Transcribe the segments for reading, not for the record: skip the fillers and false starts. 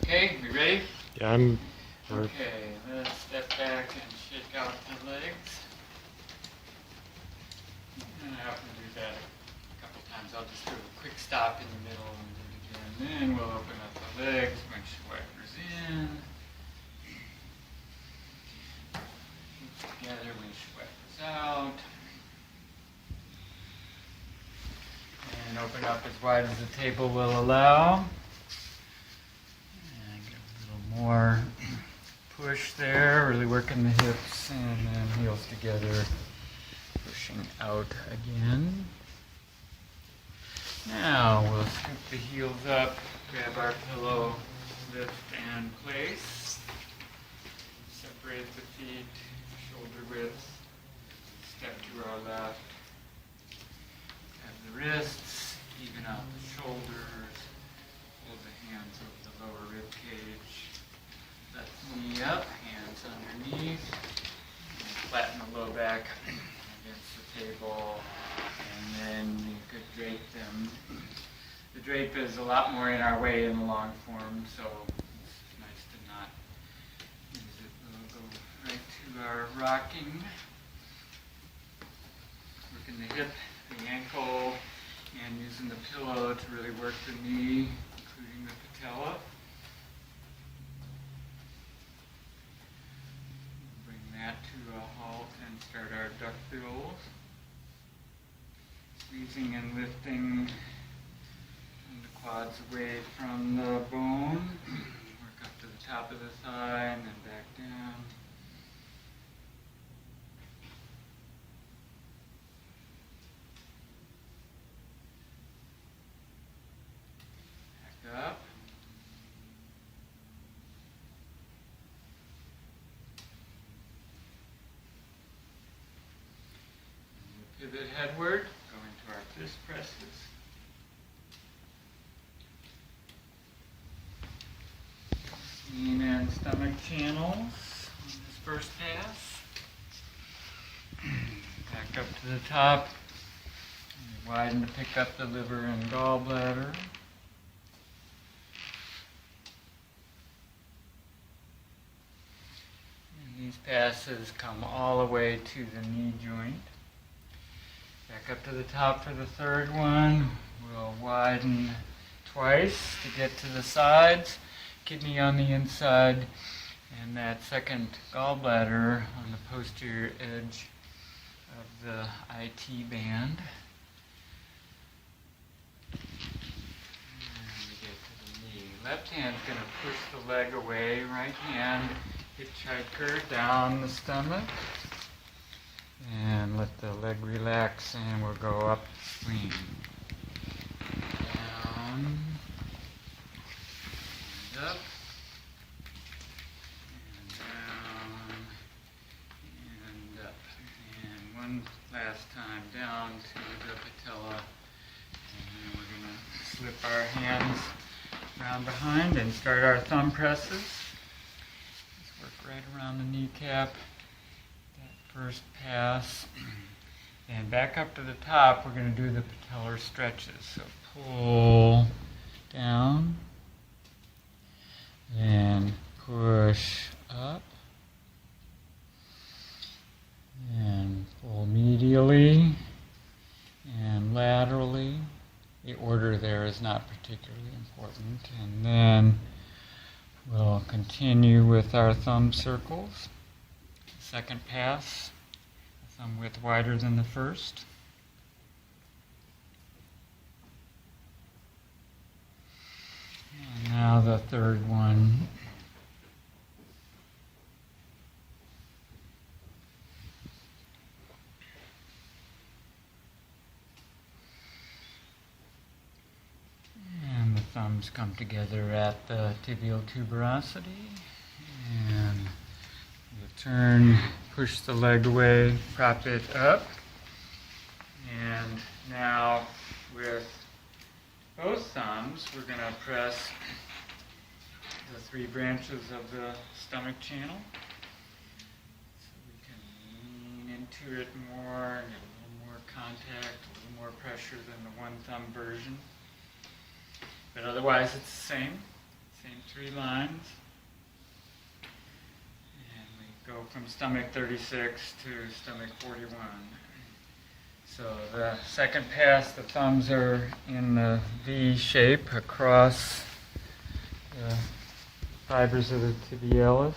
Okay, we ready? Yeah, I'm. Okay, let's step back and shake out the legs. And I often do that a couple times. I'll just do a quick stop in the middle and do it again. Then we'll open up the legs, windshield wipers in. Together, windshield wipers out. And open up as wide as the table will allow. And get a little more push there, really working the hips and then heels together, pushing out again. Now we'll scoop the heels up, grab our pillow, lift and place. Separate the feet, shoulder width, step to our left. Grab the wrists, even out the shoulders, pull the hands over the lower rib cage. Left knee up, hands underneath, and flatten the low back against the table, and then you could drape them. The drape is a lot more in our way in the long form, so it's nice to not use it. We'll go right to our rocking, working the hip, the ankle, and using the pillow to really work the knee, including the patella. That to a halt and start our duck bills. Squeezing and lifting the quads away from the bone. Work up to the top of the thigh and then back down. Back up. Pivot headward, going to our fist presses. Spine and stomach channels on this first pass. Back up to the top. Widen to pick up the liver and gallbladder. And these passes come all the way to the knee joint. Back up to the top for the third one. We'll widen twice to get to the sides, kidney on the inside, and that second gallbladder on the posterior edge of the IT band. And we get to the knee. Left hand's going to push the leg away. Right hand, hitchhiker down the stomach. And let the leg relax and we'll go up, swing. Down, and up, and down, and up. And one last time down to the patella. And then we're going to slip our hands around behind and start our thumb presses. Let's work right around the kneecap. First pass, and back up to the top, we're going to do the patellar stretches. So pull down, and push up, and pull medially and laterally. The order there is not particularly important. And then we'll continue with our thumb circles. Second pass, thumb width wider than the first. And now the third one. And the thumbs come together at the tibial tuberosity. And turn, push the leg away, prop it up. And now with both thumbs, we're going to press the three branches of the stomach channel. So we can lean into it more and get a little more contact, a little more pressure than the one thumb version. But otherwise it's the same 3 lines. And we go from stomach 36 to stomach 41. So the second pass, the thumbs are in the V shape across the fibers of the tibialis.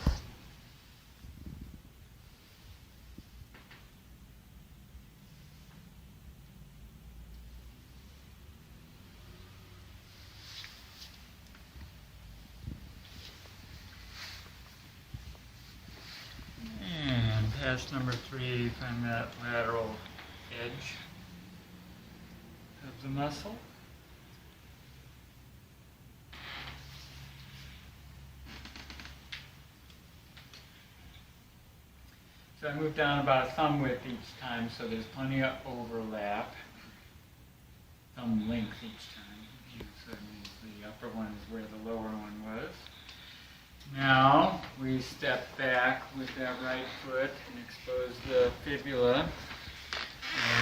And pass number 3, find that lateral edge of the muscle. So I move down about thumb width each time, so there's plenty of overlap. Thumb length each time. So that means the upper one is where the lower one was. Now we step back with that right foot and expose the fibula.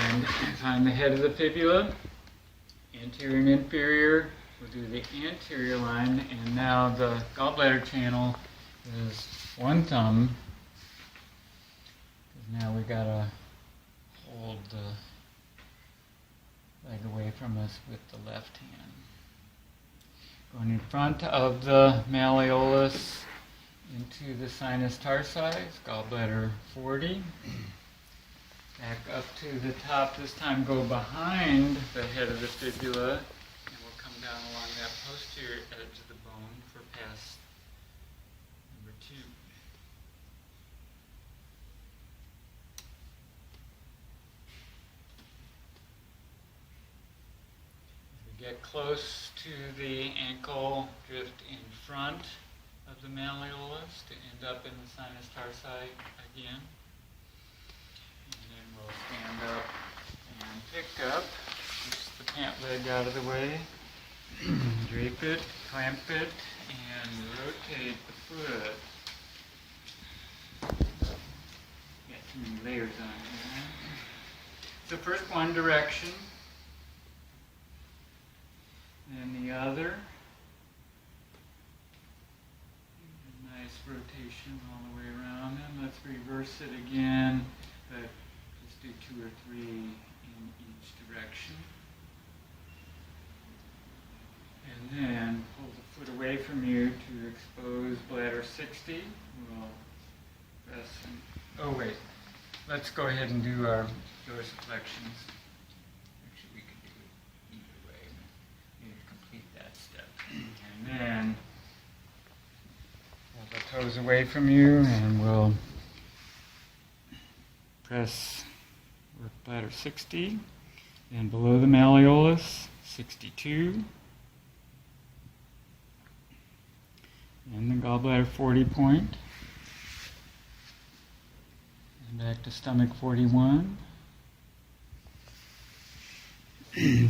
And find the head of the fibula, anterior and inferior. We'll do the anterior line, and now the gallbladder channel is one thumb. Now we gotta hold the leg away from us with the left hand. Going in front of the malleolus into the sinus tarsi, gallbladder 40. Back up to the top, this time go behind the head of the fibula, and we'll come down along that posterior edge of the bone for pass number 2. As we get close to the ankle, drift in front of the malleolus to end up in the sinus tarsi again. And then we'll stand up and pick up, push the pant leg out of the way, drape it, clamp it, and rotate the foot. Got too many layers on here. So first one direction, then the other. A nice rotation all the way around, and let's reverse it again, but just do 2 or 3 in each direction. And then pull the foot away from you to expose bladder 60. We'll press and, oh wait, let's go ahead and do our dorsiflexions. Actually, we can do it either way. We need to complete that step. And then pull the toes away from you, and we'll press work bladder 60, and below the malleolus, 62, and the gallbladder 40 point, and back to stomach 41.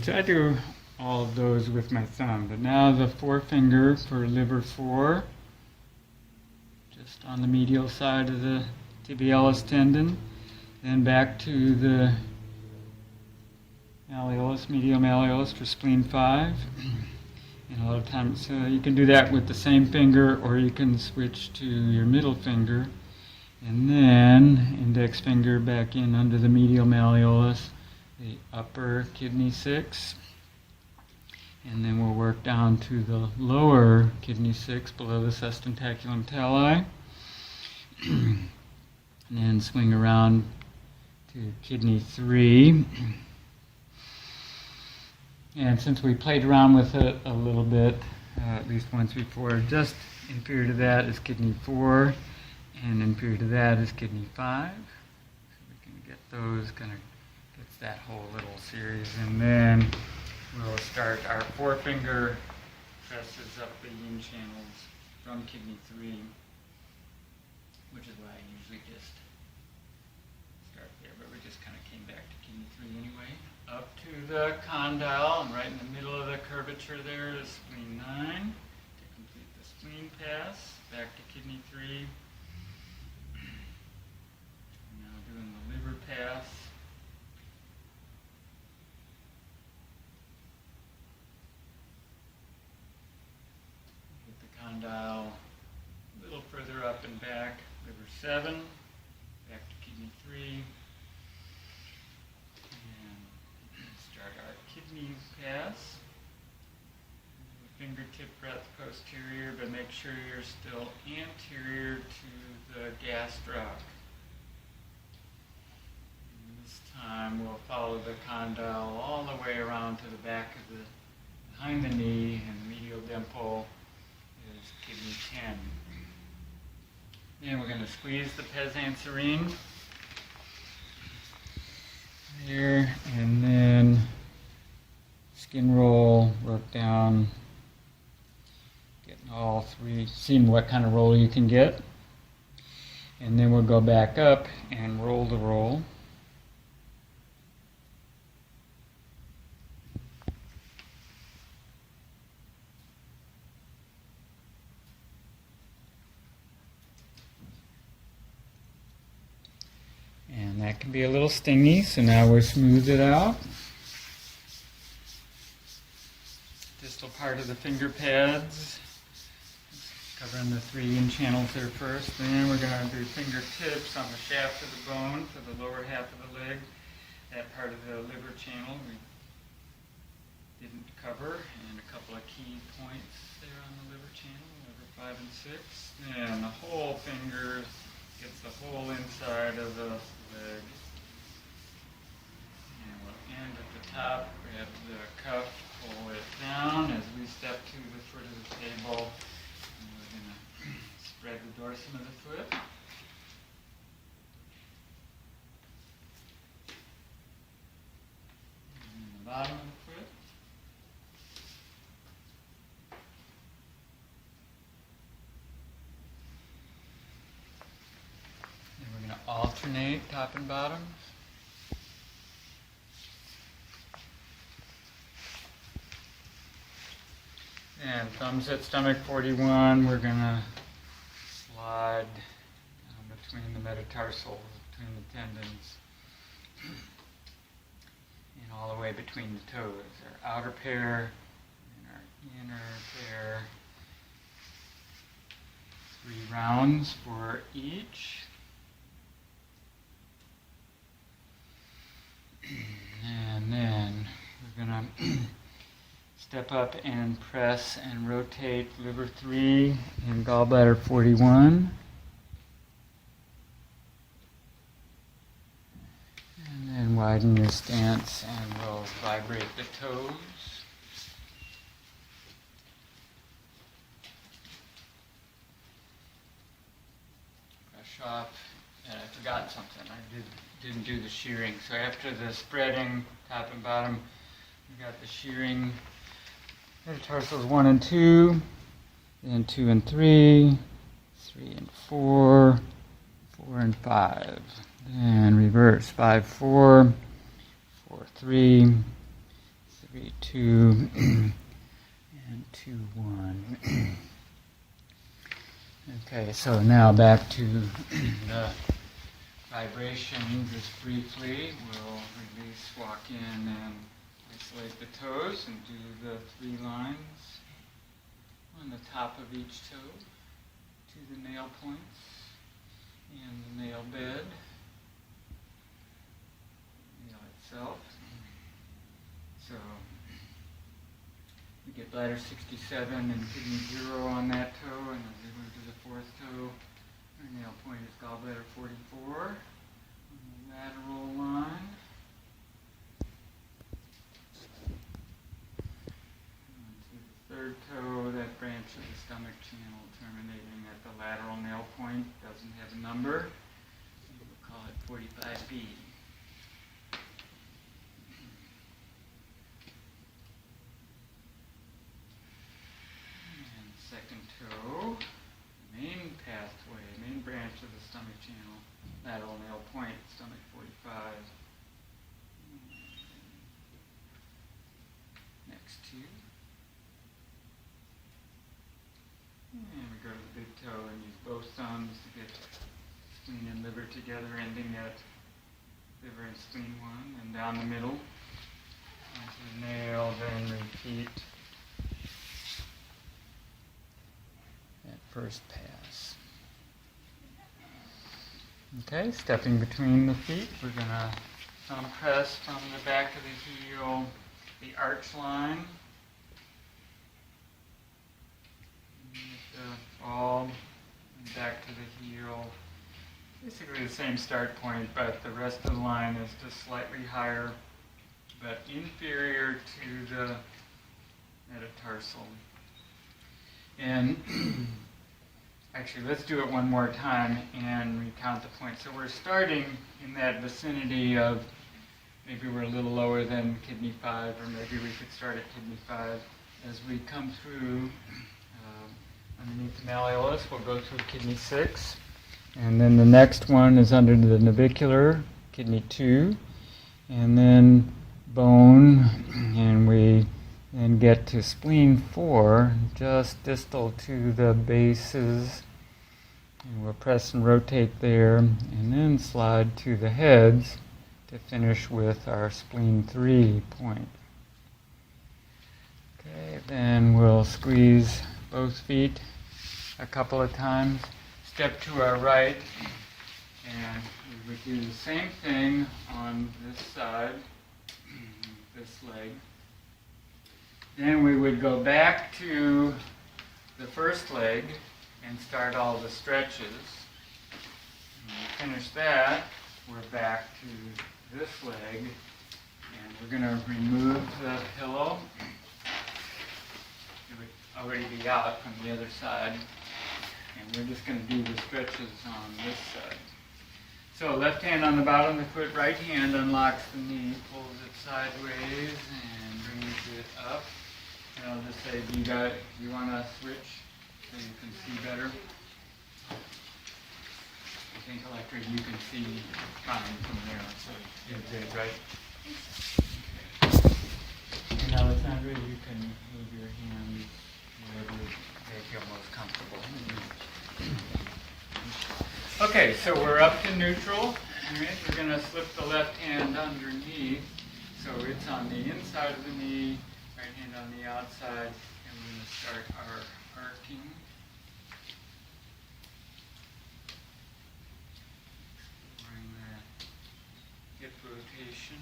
So I do all of those with my thumb, but now the forefinger for liver 4, just on the medial side of the tibialis tendon. Then back to the malleolus, medial malleolus for spleen 5. And a lot of times, you can do that with the same finger, or you can switch to your middle finger. And then index finger back in under the medial malleolus, the upper kidney 6. And then we'll work down to the lower kidney 6 below the sustentaculum tali. And then swing around to kidney 3. And since we played around with it a little bit, at least once before, just inferior to that is kidney 4, and inferior to that is kidney 5. So we can get those, kind of gets that whole little series. And then we'll start our forefinger presses up the yin channels from kidney 3, which is why I usually just start there, but we just kind of came back to kidney 3 anyway. Up to the condyle, and right in the middle of the curvature there is spleen 9. To complete the spleen pass, back to kidney 3. Now doing the liver pass. Hit the condyle a little further up and back. Liver 7, back to kidney 3. And start our kidney pass. Fingertip breadth posterior, but make sure you're still anterior to the gastroc. This time we'll follow the condyle all the way around to the back of the, behind the knee, and the medial dimple is kidney 10. Then we're going to squeeze the pes anserine here, and then skin roll, work down, getting all three, seeing what kind of roll you can get. And then we'll go back up and roll the roll. And that can be a little stingy, so now we'll smooth it out. Distal part of the finger pads, covering the 3 in-channels there first. Then we're going to do fingertips on the shaft of the bone for the lower half of the leg. That part of the liver channel we didn't cover, and a couple of key points there on the liver channel, liver 5 and 6. And the whole finger gets the whole inside of the leg. And we'll end at the top, grab the cuff, pull it down as we step to the foot of the table. And we're going to spread the dorsum of the foot. And the bottom of the foot. And we're going to alternate top and bottom. And thumbs at stomach 41, we're going to slide down between the metatarsals, between the tendons, and all the way between the toes. Our outer pair and our inner pair. 3 rounds for each. And then we're going to step up and press and rotate liver 3 and gallbladder 41. And then widen your stance and we'll vibrate the toes. Brush off. And I forgot something. I didn't do the shearing. So after the spreading, top and bottom, we got the shearing. Metatarsals 1 and 2, then 2 and 3, 3 and 4, 4 and 5. Then reverse 5, 4, 4, 3, 3, 2, and 2, 1. Okay, so now back to the vibration. Just briefly, we'll release, walk in, and isolate the toes and do the 3 lines on the top of each toe to the nail points and the nail bed, nail itself. So we get bladder 67 and kidney 0 on that toe, and as we move to the 4th toe, our nail point is gallbladder 44 on the lateral line. Third toe, that branch of the stomach channel terminating at the lateral nail point, doesn't have a number. We'll call it 45B. And second toe, main pathway, main branch of the stomach channel, lateral nail point, stomach 45. Next to. And we go to the big toe and use both thumbs to get spleen and liver together, ending at liver and spleen 1, and down the middle onto the nail, then repeat. first pass. Okay, stepping between the feet, we're going to thumb press from the back of the heel, the arch line. The ball, and back to the heel. Basically the same start point, but the rest of the line is just slightly higher, but inferior to the metatarsal. And actually, let's do it one more time and recount the points. So we're starting in that vicinity of, maybe we're a little lower than kidney 5, or maybe we could start at kidney 5. As we come through underneath the malleolus, we'll go through kidney 6. And then the next one is under the navicular, kidney 2. And then bone, and we then get to spleen 4, just distal to the bases. And we'll press and rotate there, and then slide to the heads to finish with our spleen 3 point. Okay, then we'll squeeze both feet a couple of times. Step to our right, and we would do the same thing on this side, this leg. Then we would go back to the first leg and start all the stretches. When we finish that, we're back to this leg, and we're going to remove the pillow. It would already be out from the other side. And we're just going to do the stretches on this side. So left hand on the bottom of the foot, right hand unlocks the knee, pulls it sideways, and brings it up. And I'll just say, do you want to switch so you can see better? I think, Electra, you can see fine from there, so you're good, right? Okay. And Alessandra, you can move your hands wherever they feel most comfortable. Okay, so we're up to neutral. All right, we're going to slip the left hand underneath, so it's on the inside of the knee, right hand on the outside, and we're going to start our arcing. Exploring the hip rotation.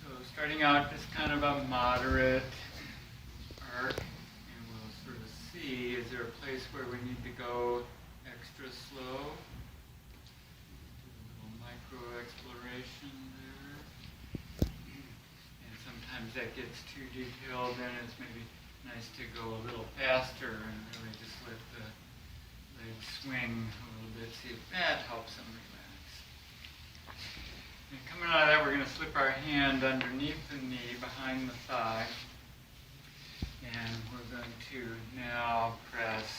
So starting out just kind of a moderate arc. Is there a place where we need to go extra slow? Do a little micro exploration there. And sometimes that gets too detailed, then it's maybe nice to go a little faster and really just let the legs swing a little bit, see if that helps them relax. And coming out of that, we're going to slip our hand underneath the knee, behind the thigh. And we're going to now press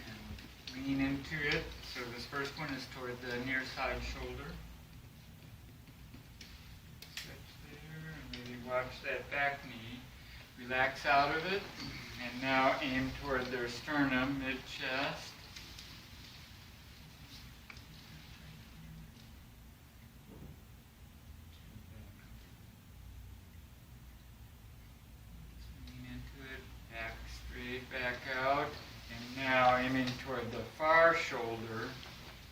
and lean into it. So this first one is toward the near side shoulder. Stretch there, and maybe watch that back knee. Relax out of it, and now aim toward their sternum, mid-chest. Back out, and now aiming toward the far shoulder.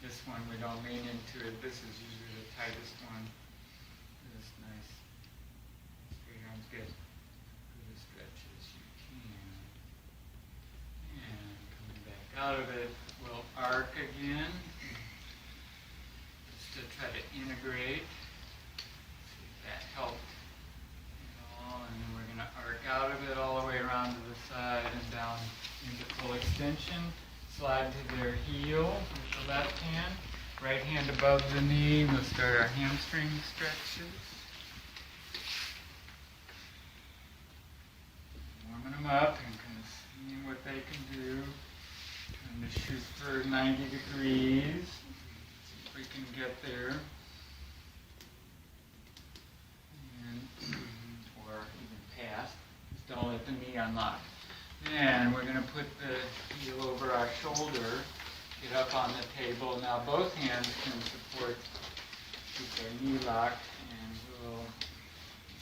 This one we don't lean into it. This is usually the tightest one. This nice straight arms, get as stretch as you can. And coming back out of it, we'll arc again, just to try to integrate. See if that helped. And then we're going to arc out of it all the way around to the side and down into full extension. Slide to their heel with the left hand. Right hand above the knee. We'll start our hamstring stretches. Warming them up and kind of seeing what they can do. Trying to shoot for 90 degrees. See if we can get there. Just don't let the knee unlock. Then we're going to put the heel over our shoulder, get up on the table. Now both hands can support, keep their knee locked, and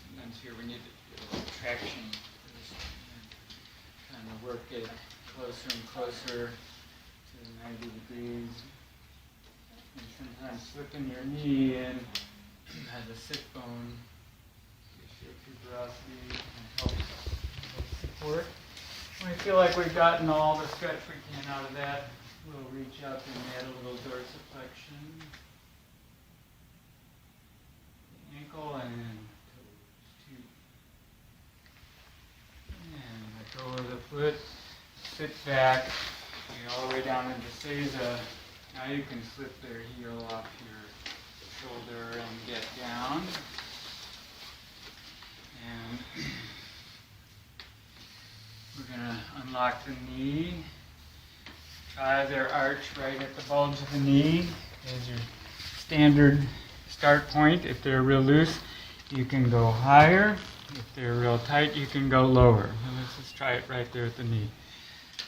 sometimes here we need a little traction for the Kind of work it closer and closer to 90 degrees. And sometimes slipping your knee in as a sit bone gives you tuberosity and helps support. When we feel like we've gotten all the stretch we can out of that, we'll reach up and add a little dorsiflexion. The ankle and toes, too. And let go of the foot, sit back, all the way down into Seiza. Now you can slip their heel off your shoulder and get down. And we're going to unlock the knee. Try their arch right at the bulge of the knee as your standard start point. If they're real loose, you can go higher. If they're real tight, you can go lower. And let's just try it right there at the knee.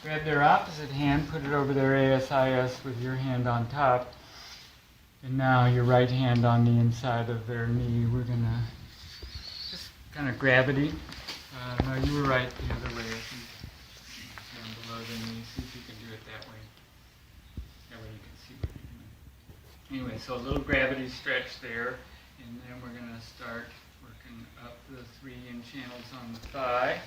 Grab their opposite hand, put it over their ASIS with your hand on top. And now your right hand on the inside of their knee. We're going to just kind of gravity. No, you were right the other way. I think down below the knee. See if you can do it that way. That way you can see what you're doing. Anyway, so a little gravity stretch there. And then we're going to start working up the 3 yin channels on the thigh.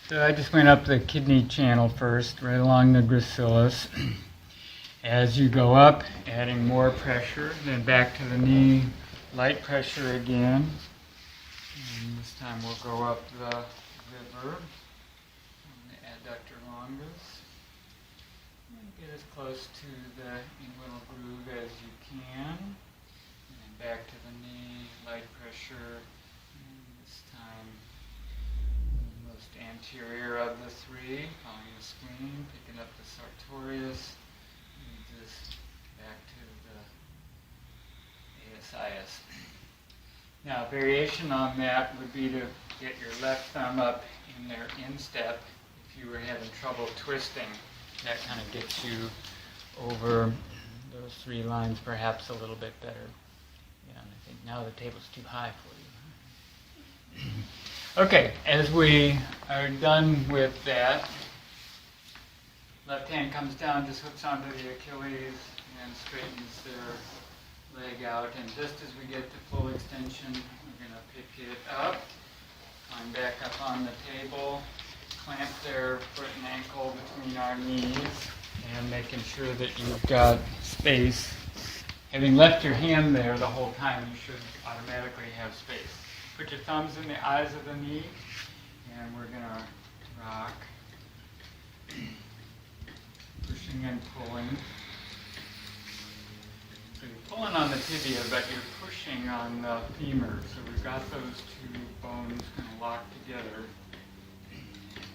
So I just went up the kidney channel first, right along the gracilis. As you go up, adding more pressure, then back to the knee, light pressure again. And this time we'll go up the liver, the adductor longus. And get as close to the inguinal groove as you can. Back to the knee, light pressure, and this time the most anterior of the 3, following the spleen, picking up the sartorius, and just back to the ASIS. Now, variation on that would be to get your left thumb up in their instep. If you were having trouble twisting, that kind of gets you over those 3 lines perhaps a little bit better. And I think now the table's too high for you. Okay, as we are done with that, left hand comes down, just hooks onto the Achilles and straightens their leg out. And just as we get to full extension, we're going to pick it up, climb back up on the table, clamp their foot and ankle between our knees, and making sure that you've got space. Having left your hand there the whole time, you should automatically have space. Put your thumbs in the eyes of the knee, and we're going to rock, pushing and pulling. So you're pulling on the tibia, but you're pushing on the femur. So we've got those 2 bones kind of locked together.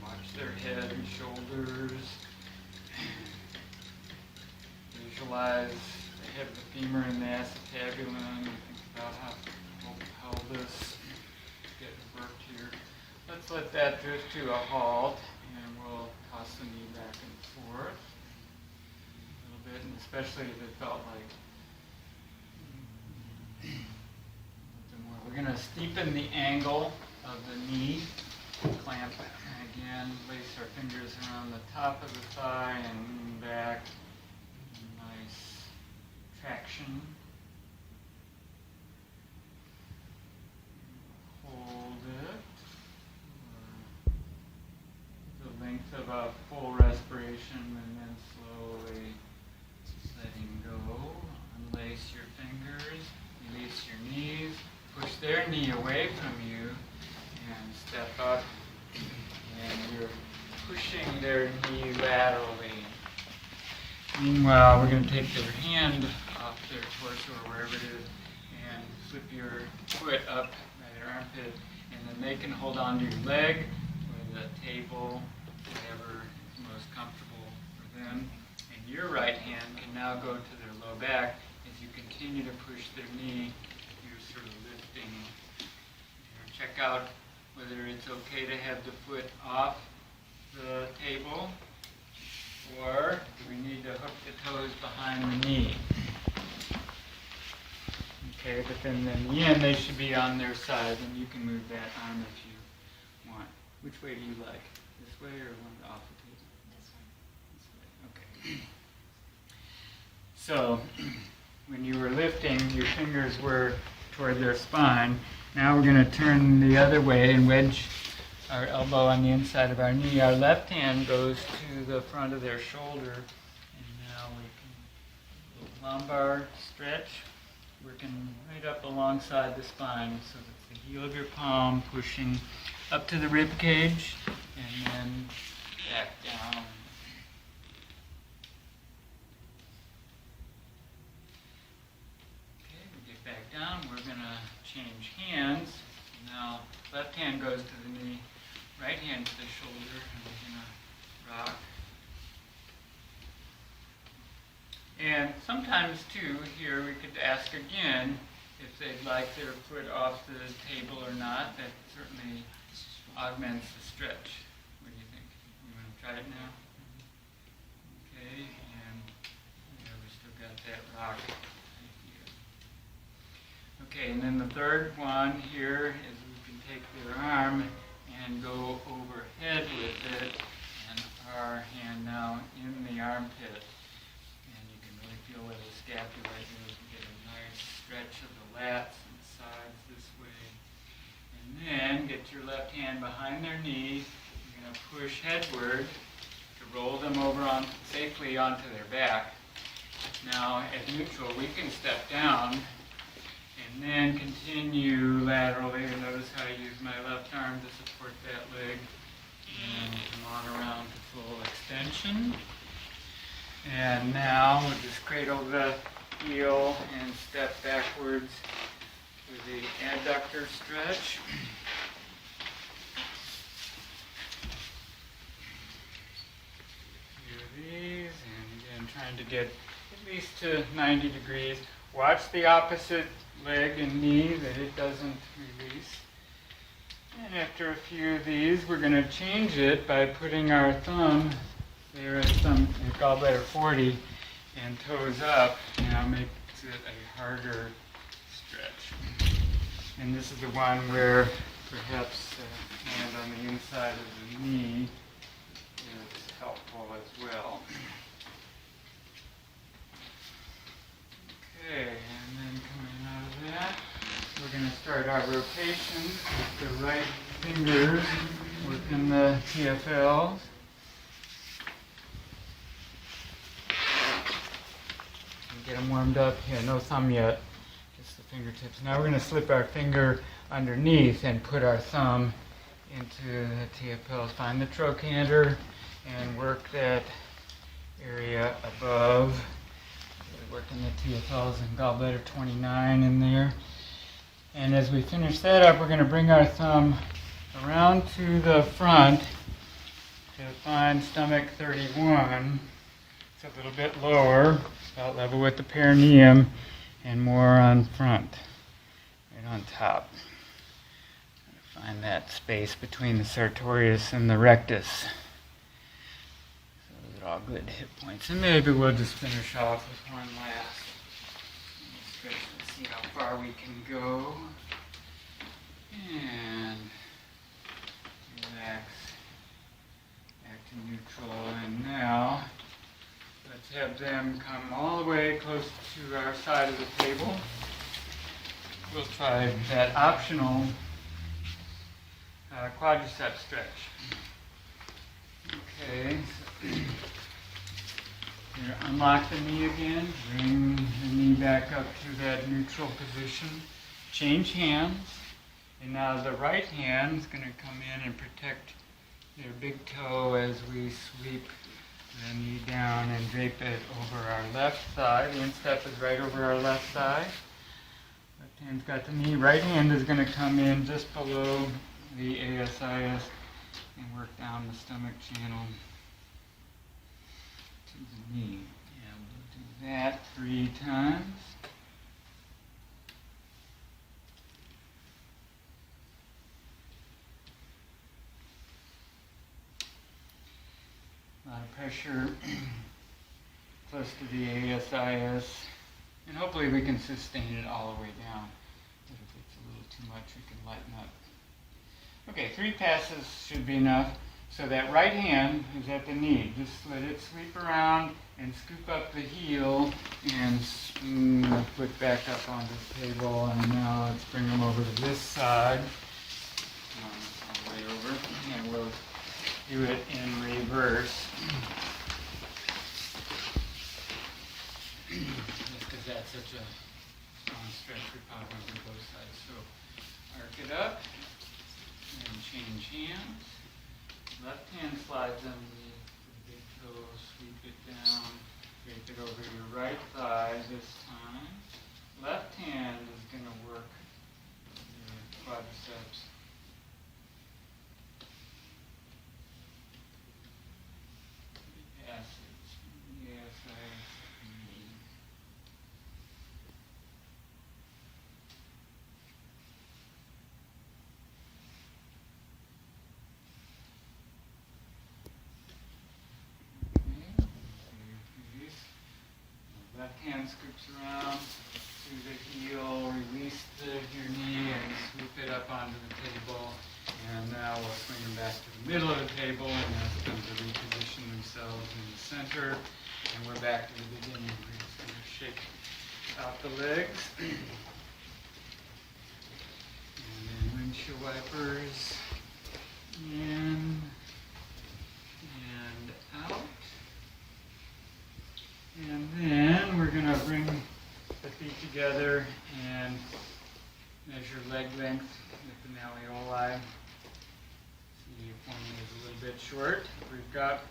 Watch their head and shoulders. Visualize the head of the femur and the acetabulum. Think about how the pelvis get worked here. Let's let that drift to a halt, and we'll toss the knee back and forth a little bit, and especially if it felt like a little bit more. We're going to steepen the angle of the knee. Clamp again, place our fingers around the top of the thigh and lean back. Nice traction. Hold it for the length of a full respiration, and then slowly letting go. Unlace your fingers, release your knees, push their knee away from you, and step up, and you're pushing their knee laterally. Meanwhile, we're going to take their hand off their torso or wherever it is, and flip your foot up by their armpit, and then they can hold on to your leg or the table, whatever is most comfortable for them. And your right hand can now go to their low back. As you continue to push their knee, you're sort of lifting. Check out whether it's okay to have the foot off the table, or do we need to hook the toes behind the knee? Okay, but then in the end, they should be on their side, and you can move that arm if you want. Which way do you like? This way or one off the table? This way. Okay. So, when you were lifting, your fingers were toward their spine. Now we're going to turn the other way and wedge our elbow on the inside of our knee. Our left hand goes to the front of their shoulder, and now we can lumbar stretch, working right up alongside the spine. So that's the heel of your palm pushing up to the rib cage, and then back down. Okay, we get back down. We're going to change hands. Now, left hand goes to the knee, right hand to the shoulder, and we're going to rock. And sometimes, too, here we could ask again if they'd like their foot off the table or not. That certainly augments the stretch. What do you think? You want to try it now? Okay, and we still got that rock idea. Okay, and then the third one here is we can take their arm and go overhead with it, and our hand now in the armpit. And you can really feel where the scapula is. You can get a nice stretch of the lats and sides this way. And then get your left hand behind their knee. You're going to push headward to roll them over safely onto their back. Now, at neutral, we can step down and then continue laterally. Notice how I use my left arm to support that leg. And come on around to full extension. And now we'll just cradle the heel and step backwards with the adductor stretch. Do these, and again trying to get at least to 90 degrees. Watch the opposite leg and knee that it doesn't release. And after a few of these, we're going to change it by putting our thumb there at gallbladder 40 and toes up. Now makes it a harder stretch. And this is the one where perhaps hand on the inside of the knee is helpful as well. Okay, and then coming out of that, we're going to start our rotation with the right fingers within the TFLs. Get them warmed up. Here, no thumb yet, just the fingertips. Now we're going to slip our finger underneath and put our thumb into the TFLs. Find the trochanter and work that area above. Working the TFLs and gallbladder 29 in there. And as we finish that up, we're going to bring our thumb around to the front to find stomach 31. It's a little bit lower, about level with the perineum, and more on front, right on top. Find that space between the sartorius and the rectus. So those are all good hit points. And maybe we'll just finish off with one last. Stretch and see how far we can go. And relax back to neutral. And now let's have them come all the way close to our side of the table. We'll try that optional quadricep stretch. Okay, so here, unlock the knee again, bring the knee back up to that neutral position, change hands, and now the right hand is going to come in and protect their big toe as we sweep the knee down and drape it over our left thigh. The instep is right over our left thigh. Left hand's got the knee. Right hand is going to come in just below the ASIS and work down the stomach channel to the knee. And we'll do that 3 times. A lot of pressure close to the ASIS. And hopefully we can sustain it all the way down. But if it's a little too much, we can lighten up. Okay, 3 passes should be enough. So that right hand is at the knee. Just let it sweep around and scoop up the heel and put back up onto the table. And now let's bring them over to this side. All the way over. And we'll do it in reverse. Just because that's such a strong stretch, we probably want to do both sides. So arc it up and change hands. Left hand slides underneath the big toe, sweep it down, drape it over your right thigh this time. Left hand is going to work your quadriceps. Passes. Yes, I agree. Left hand scoops around to the heel, release your knee and sweep it up onto the table. And now we'll swing them back to the middle of the table and ask them to reposition themselves in the center. And we're back to the beginning. We're just going to shake out the legs. And then windshield wipers in and out. And then we're going to bring the feet together and measure leg length with the malleoli. See if one is a little bit short. If we've got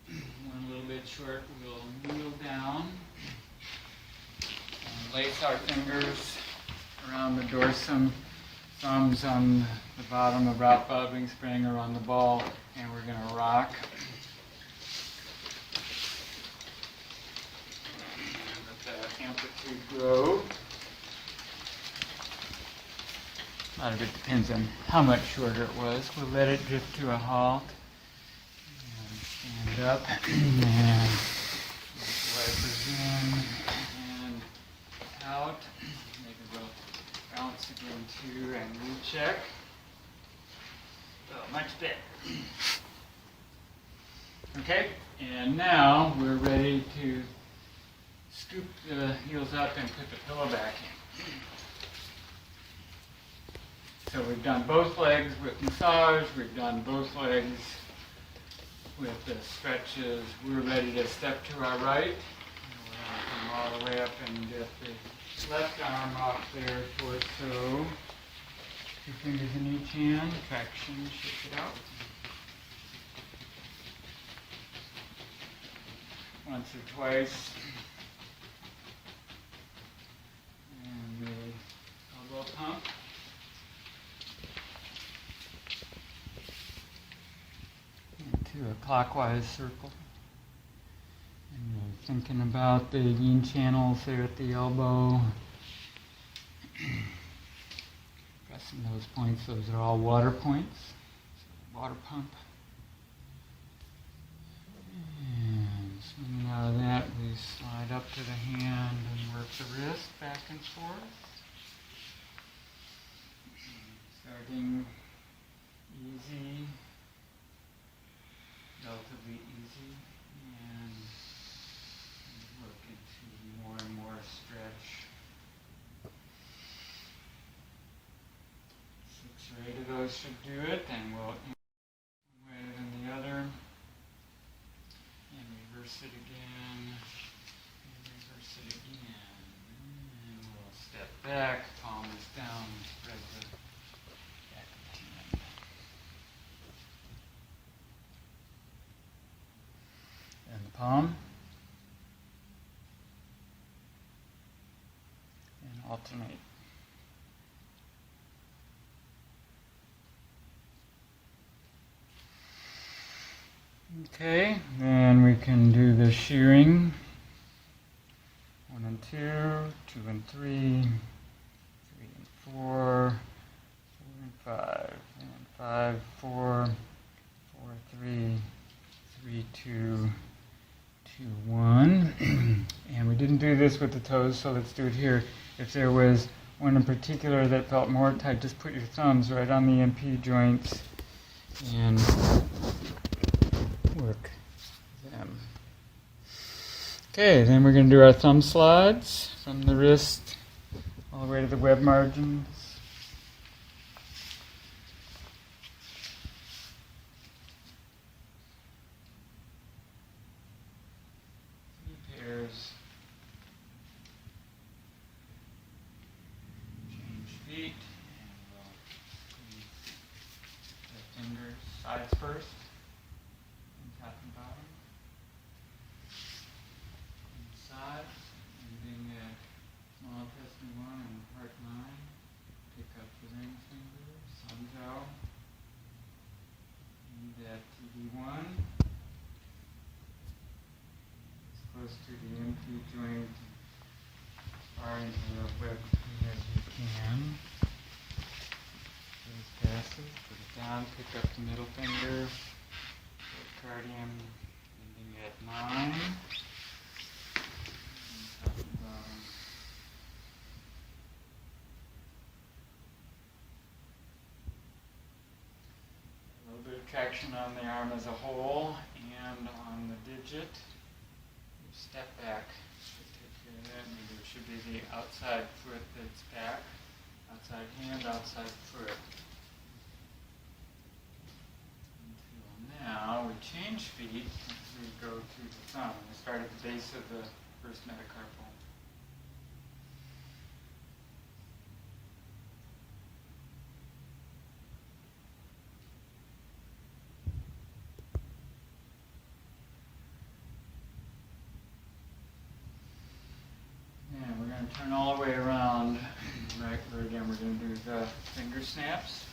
one a little bit short, we'll kneel down and lace our fingers around the dorsum, thumbs on the bottom of Ralph Bobbing Spring or on the ball, and we're going to rock. Amplitude grow. A lot of it depends on how much shorter it was. We'll let it drift to a halt. And stand up and wipers in and out. Maybe we'll bounce again too and recheck. Oh, much better. Okay, and now we're ready to scoop the heels up and put the pillow back in. So we've done both legs with massage, we've done both legs with the stretches. We're ready to step to our right. And we're going to come all the way up and get the left arm off there, torso. 2 fingers in each hand, traction, shake it out. Once or twice. And the elbow pump. Into a clockwise circle. And you're thinking about the yin channels there at the elbow. Pressing those points, those are all water points. So water pump. And swinging out of that, we slide up to the hand and work the wrist back and forth. Starting easy, relatively easy, and work into more and more stretch. 6 or 8 of those should do it, and we'll one way than the other. And reverse it again, and reverse it again. And we'll step back, palm is down, spread the back of the hand. And the palm. And alternate. Okay, then we can do the shearing. 1 and 2, 2 and 3, 3 and 4, 4 and 5, and 5, 4, 4, 3, 3, 2, 2, 1. And we didn't do this with the toes, so let's do it here. If there was one in particular that felt more tight, just put your thumbs right on the MP joints and work them. Okay, then we're going to do our thumb slides from the wrist all the way to the web margins. Pairs. Change feet. And we'll squeeze the fingers sides first. And top and bottom. And sides. Using small intestine 1 and heart 9. Pick up the ring finger. Thumbs out. And that TD1. Close to the MP joint, far into the web as you can. Those passes, put it down, pick up the middle finger, pericardium ending at 9. And top and bottom. A little bit of traction on the arm as a whole and on the digit. Step back. Take care of that. Maybe it should be the outside foot that's back. Outside hand, outside foot. Until now, we change feet as we go to the thumb. We start at the base of the first metacarpal. Turn all the way around. Right, again, we're going to do the finger snaps.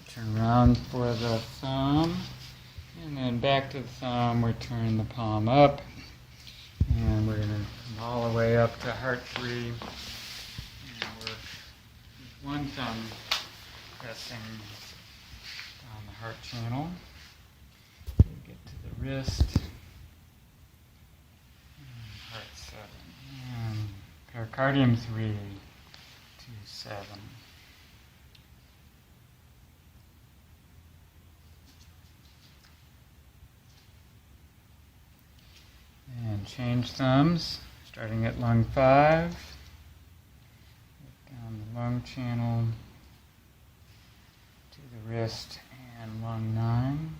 Turn around for the thumb, and then back to the thumb. We turn the palm up, and we're going to come all the way up to heart 3, and work with one thumb pressing on the heart channel. Get to the wrist, and heart 7, and pericardium 3 to 7. And change thumbs, starting at lung 5, down the lung channel to the wrist and lung 9.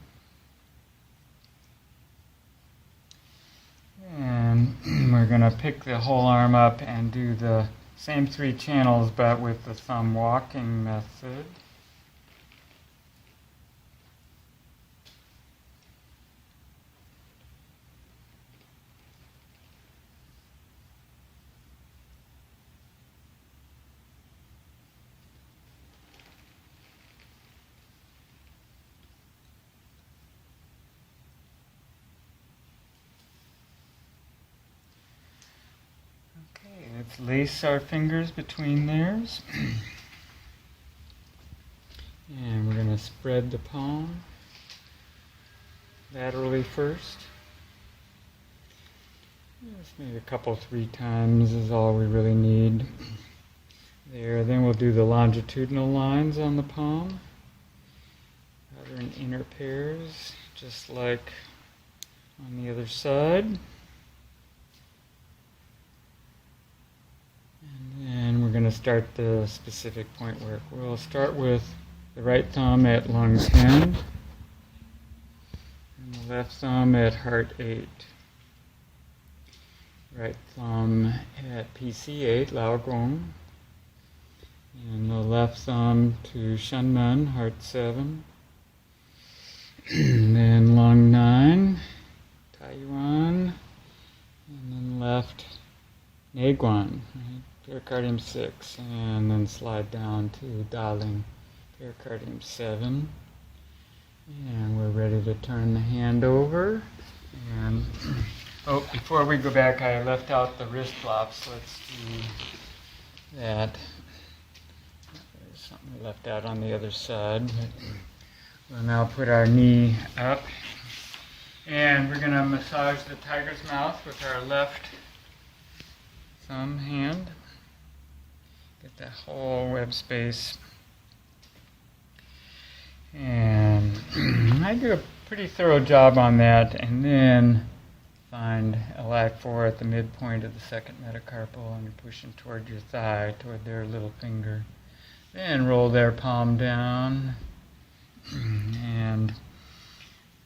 And we're going to pick the whole arm up and do the same 3 channels, but with the thumb walking method. Let's lace our fingers between theirs. And we're going to spread the palm laterally first. Just maybe a couple, 3 times is all we really need. There, then we'll do the longitudinal lines on the palm. Outer and inner pairs, just like on the other side. And we're going to start the specific point work. We'll start with the right thumb at lung 10 and the left thumb at heart 8. Right thumb at PC 8, Lao Gong. And the left thumb to Shenmen, heart 7. And then lung 9, Taiyuan. And then left Neiguan, right? Pericardium 6, and then slide down to Daling, pericardium 7. And we're ready to turn the hand over. And oh, before we go back, I left out the wrist flops. Let's do that. There's something left out on the other side. We'll now put our knee up, and we're going to massage the tiger's mouth with our left thumb hand. Get that whole web space. And I do a pretty thorough job on that, and then find Li4 at the midpoint of the second metacarpal, and you're pushing toward your thigh, toward their little finger. Then roll their palm down, and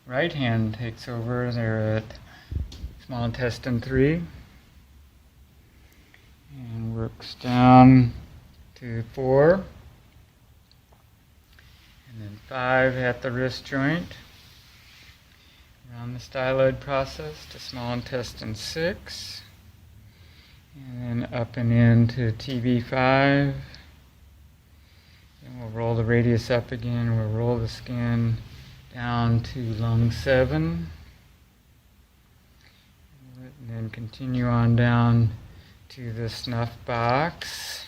right hand takes over. They're at small intestine 3, and works down to 4, and then 5 at the wrist joint. Around the styloid process to small intestine 6, and then up and into TV5. Then we'll roll the radius up again. We'll roll the skin down to lung 7, and then continue on down to the snuff box.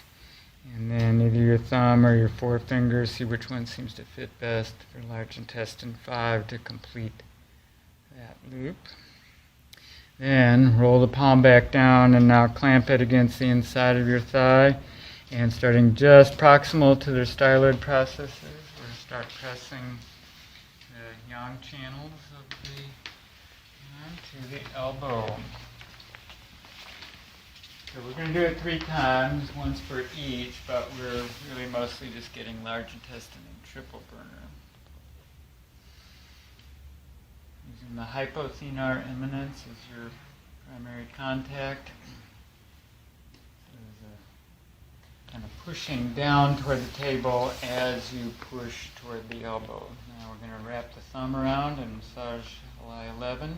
And then either your thumb or your forefinger, see which one seems to fit best for large intestine 5 to complete that loop. Then roll the palm back down and now clamp it against the inside of your thigh, and starting just proximal to the styloid processes, we're going to start pressing the yang channels of the arm to the elbow. So we're going to do it 3 times, once for each, but we're really mostly just getting large intestine and triple burner. Using the hypothenar eminence as your primary contact. So there's a kind of pushing down toward the table as you push toward the elbow. Now we're going to wrap the thumb around and massage Li11.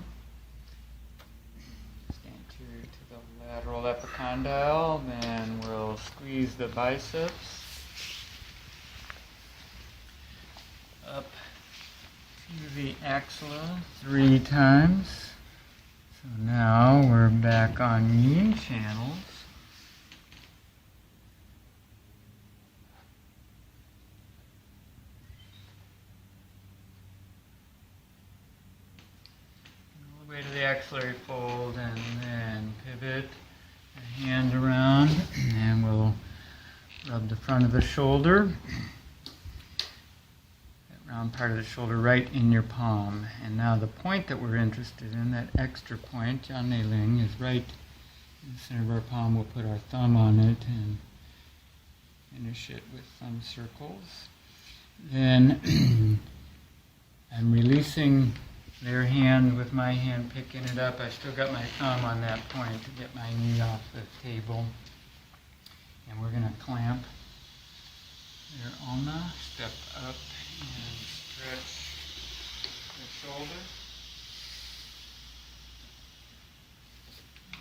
Anterior to the lateral epicondyle, then we'll squeeze the biceps up to the axilla 3 times. So now we're back on yin channels. All the way to the axillary fold, and then pivot the hand around, and we'll rub the front of the shoulder, that round part of the shoulder, right in your palm. And now the point that we're interested in, that extra point, Jian Nei Ling, is right in the center of our palm. We'll put our thumb on it and finish it with thumb circles. Then I'm releasing their hand with my hand, picking it up. I still got my thumb on that point to get my knee off the table. And we're going to clamp their ulna, step up and stretch the shoulder.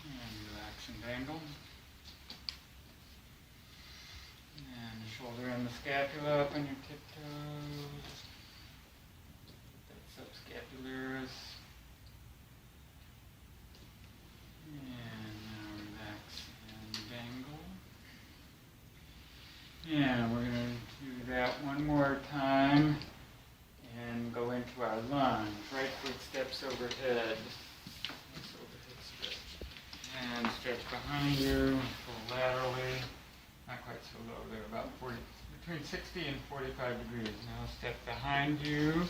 And relax and dangle. And the shoulder and the scapula up on your tiptoes. Subscapularis, and now relax and dangle. And we're going to do that one more time and go into our lunge. Right foot steps overhead. Overhead stretch. And stretch behind you, pull laterally. Not quite so low, they're about between 60 and 45 degrees. Now step behind you.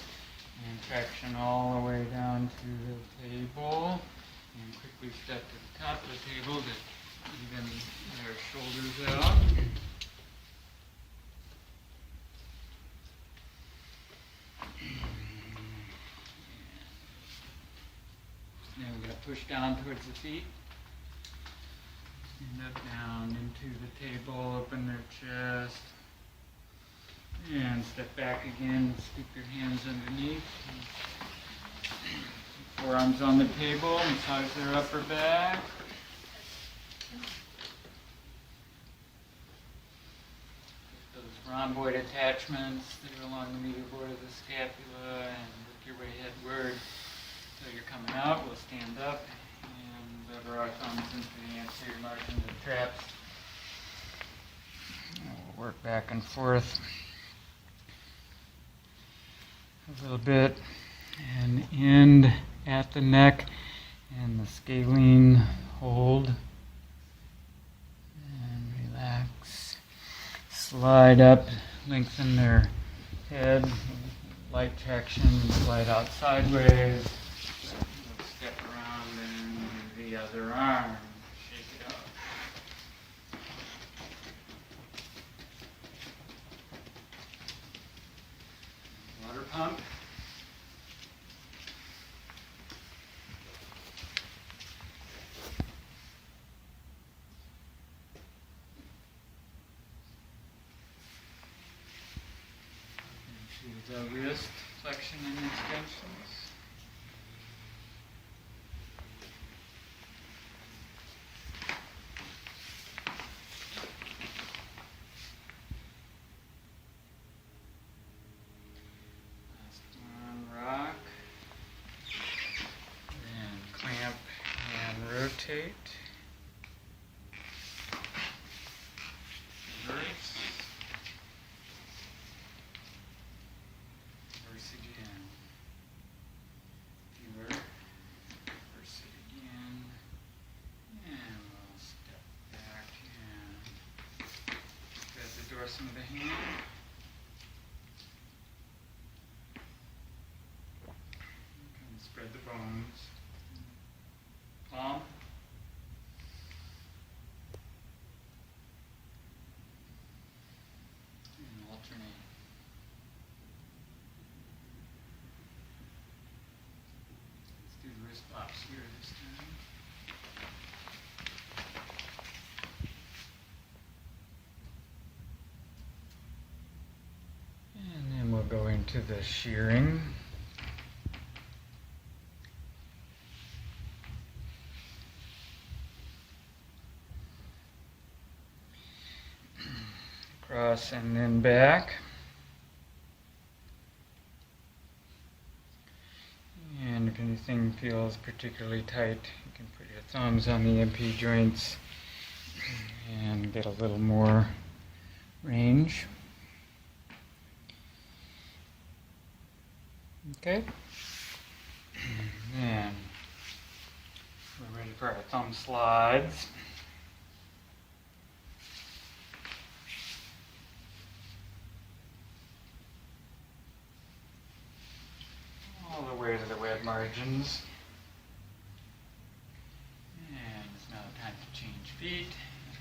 And traction all the way down to the table, and quickly step to the top of the table to even their shoulders out. Now we're going to push down towards the feet. Stand up, down into the table, open their chest. And step back again, scoop your hands underneath. Forearms on the table, massage their upper back. Those rhomboid attachments that are along the medial border of the scapula, and work your way headward until you're coming out. We'll stand up and lever our thumbs into the anterior margin of the traps. And we'll work back and forth. a little bit and end at the neck and the scalene hold. And relax. Slide up, lengthen their head, light traction, slide out sideways. Step around and the other arm. Shake it out. Water pump. To the wrist flexion and extensions. Last one, rock. And clamp and rotate. Reverse. Reverse again. Fewer. Reverse it again. And we'll step back and spread the dorsum of the hand. And spread the bones. Palm. And alternate. Let's do the wrist box here this time. And then we'll go into the shearing. Across and then back. And if anything feels particularly tight, you can put your thumbs on the MP joints and get a little more range. Okay. Then we're ready for our thumb slides. All the way to the web margins. And it's now time to change feet,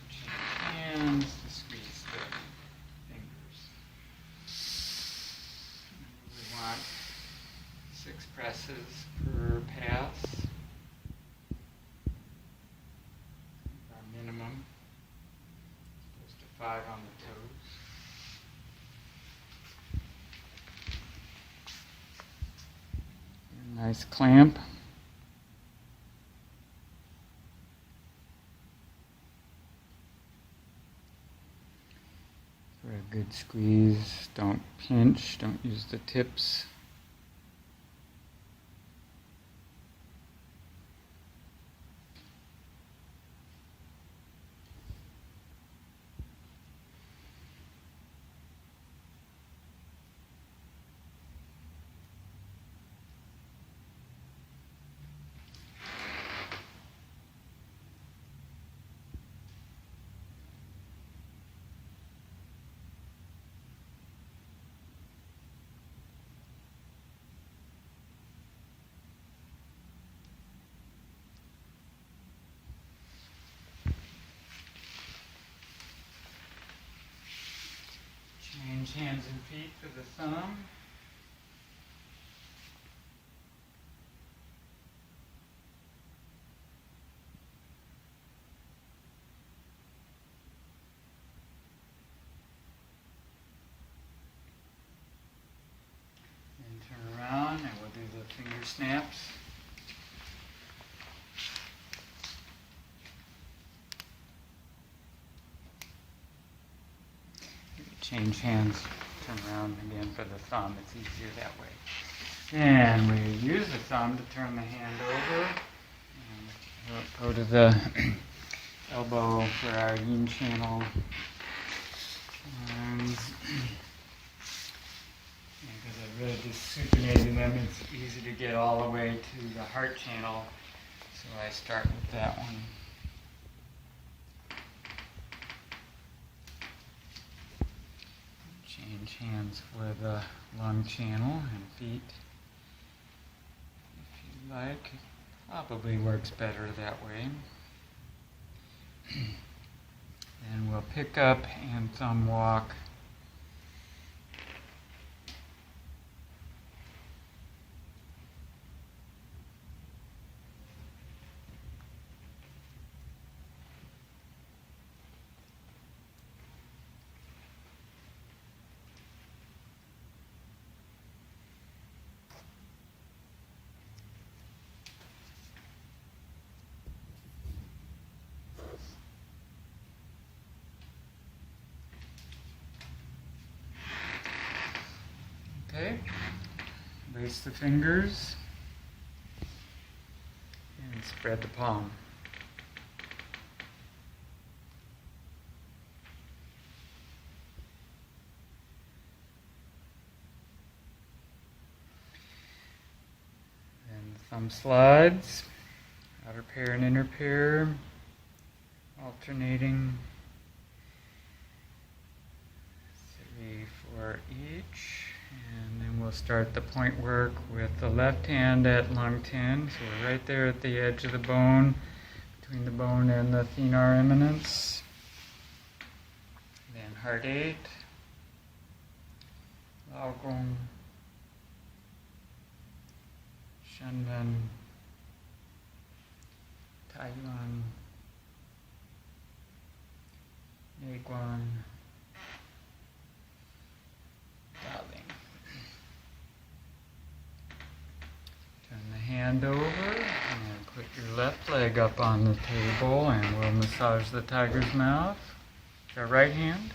change hands, to squeeze the fingers. We want 6 presses per pass. Our minimum. Close to 5 on the toes. Nice clamp. For a good squeeze, don't pinch, don't use the tips. Change hands and feet for the thumb. Then turn around and we'll do the finger snaps. Change hands, turn around again for the thumb. It's easier that way. And we use the thumb to turn the hand over. And go to the elbow for our yin channel arms. And because I really just supinating them. It's easy to get all the way to the heart channel, so I start with that one. Change hands for the lung channel and feet. If you like, it probably works better that way. And we'll pick up and thumb walk. Okay, lace the fingers and spread the palm. And thumb slides, outer pair and inner pair, alternating. 3 for each. And then we'll start the point work with the left hand at lung 10. So we're right there at the edge of the bone, between the bone and the thenar eminence. Then heart 8, Laogong, Shandan, Taiyuan, Neiguan, Daling. Turn the hand over and put your left leg up on the table, and we'll massage the tiger's mouth with our right hand.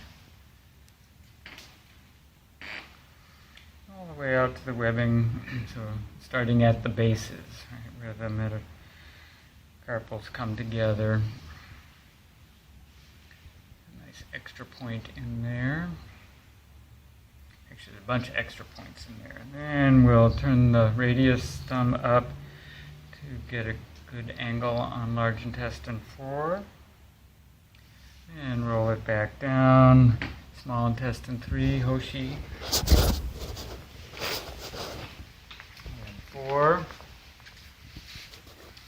All the way out to the webbing, so starting at the bases, right, where the metacarpals come together. A nice extra point in there. Actually, there's a bunch of extra points in there. And then we'll turn the radius thumb up to get a good angle on large intestine 4. And roll it back down. Small intestine 3, Hoshi. And 4.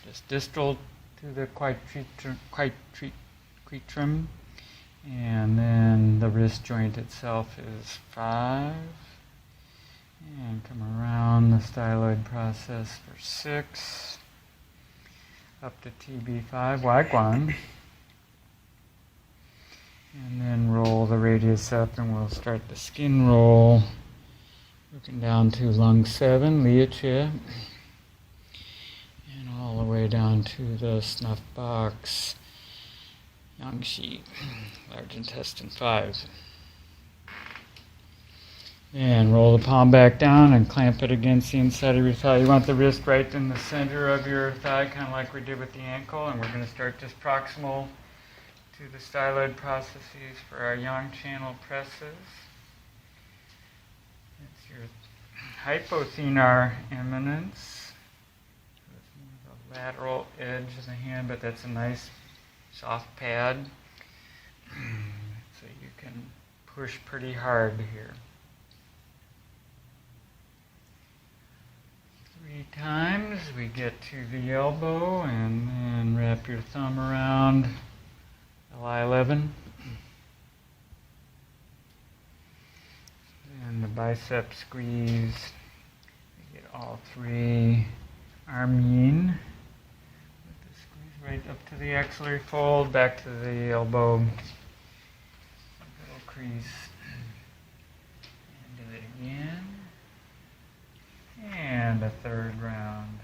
Just distal to the quitritrum. And then the wrist joint itself is 5. And come around the styloid process for 6. Up to TB5, Waiguan. And then roll the radius up, and we'll start the skin roll. Working down to lung 7, Liache. And all the way down to the snuff box. Yangshi, large intestine 5. And roll the palm back down and clamp it against the inside of your thigh. You want the wrist right in the center of your thigh, kind of like we did with the ankle. And we're going to start just proximal to the styloid processes for our yang channel presses. That's your hypothenar eminence. The lateral edge of the hand, but that's a nice soft pad, so you can push pretty hard here. 3 times we get to the elbow, and then wrap your thumb around LI11. And the bicep squeeze. We get all 3 arm yin. Right up to the axillary fold, back to the elbow, little crease, and do it again, and a 3rd round.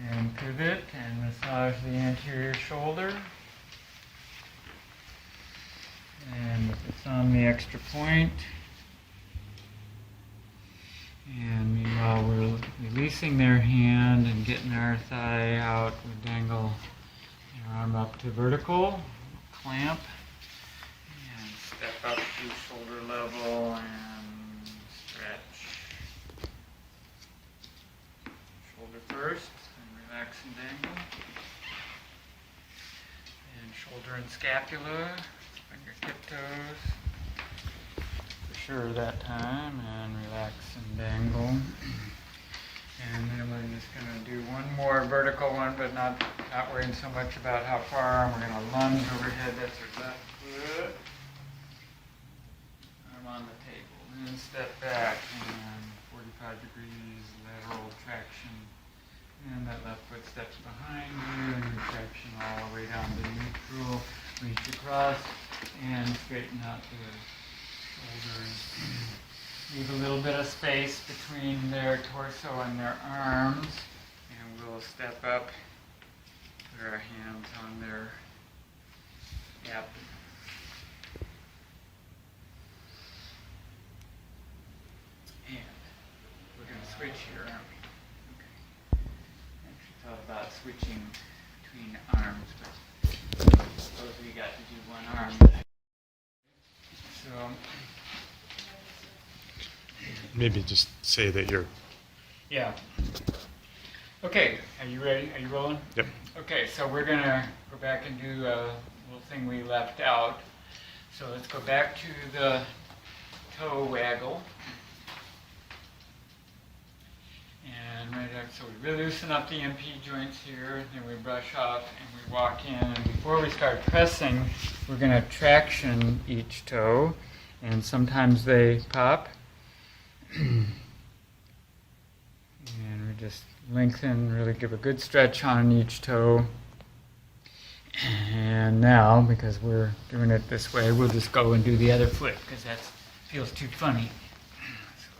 And pivot and massage the anterior shoulder, and with the thumb the extra point. And meanwhile, we're releasing their hand and getting our thigh out. We dangle our arm up to vertical, clamp, step up to shoulder level and stretch. Shoulder first, and relax and dangle. And shoulder and scapula, bring your tiptoes. For sure that time, and relax and dangle. And then we're just going to do one more vertical one, but not worrying so much about how far. We're going to lunge overhead. That's our left foot. Arm on the table. And then step back and 45 degrees lateral traction. And that left foot steps behind you and traction all the way down to neutral. Reach across and straighten out the shoulders. Leave a little bit of space between their torso and their arms, and we'll step up, put our hands on their abdomen. And we're going to switch here, aren't we? Okay. I actually thought about switching between arms, but I suppose we got to do one arm. So maybe just say that you're... Yeah. Okay, are you ready? Are you rolling? Yep. Okay, so we're going to go back and do a little thing we left out. So let's go back to the toe waggle. And right there, so we really loosen up the MP joints here, then we brush off and we walk in. And before we start pressing, we're going to traction each toe. And sometimes they pop. And we just lengthen, really give a good stretch on each toe. And now, because we're doing it this way, we'll just go and do the other foot, because that feels too funny. So,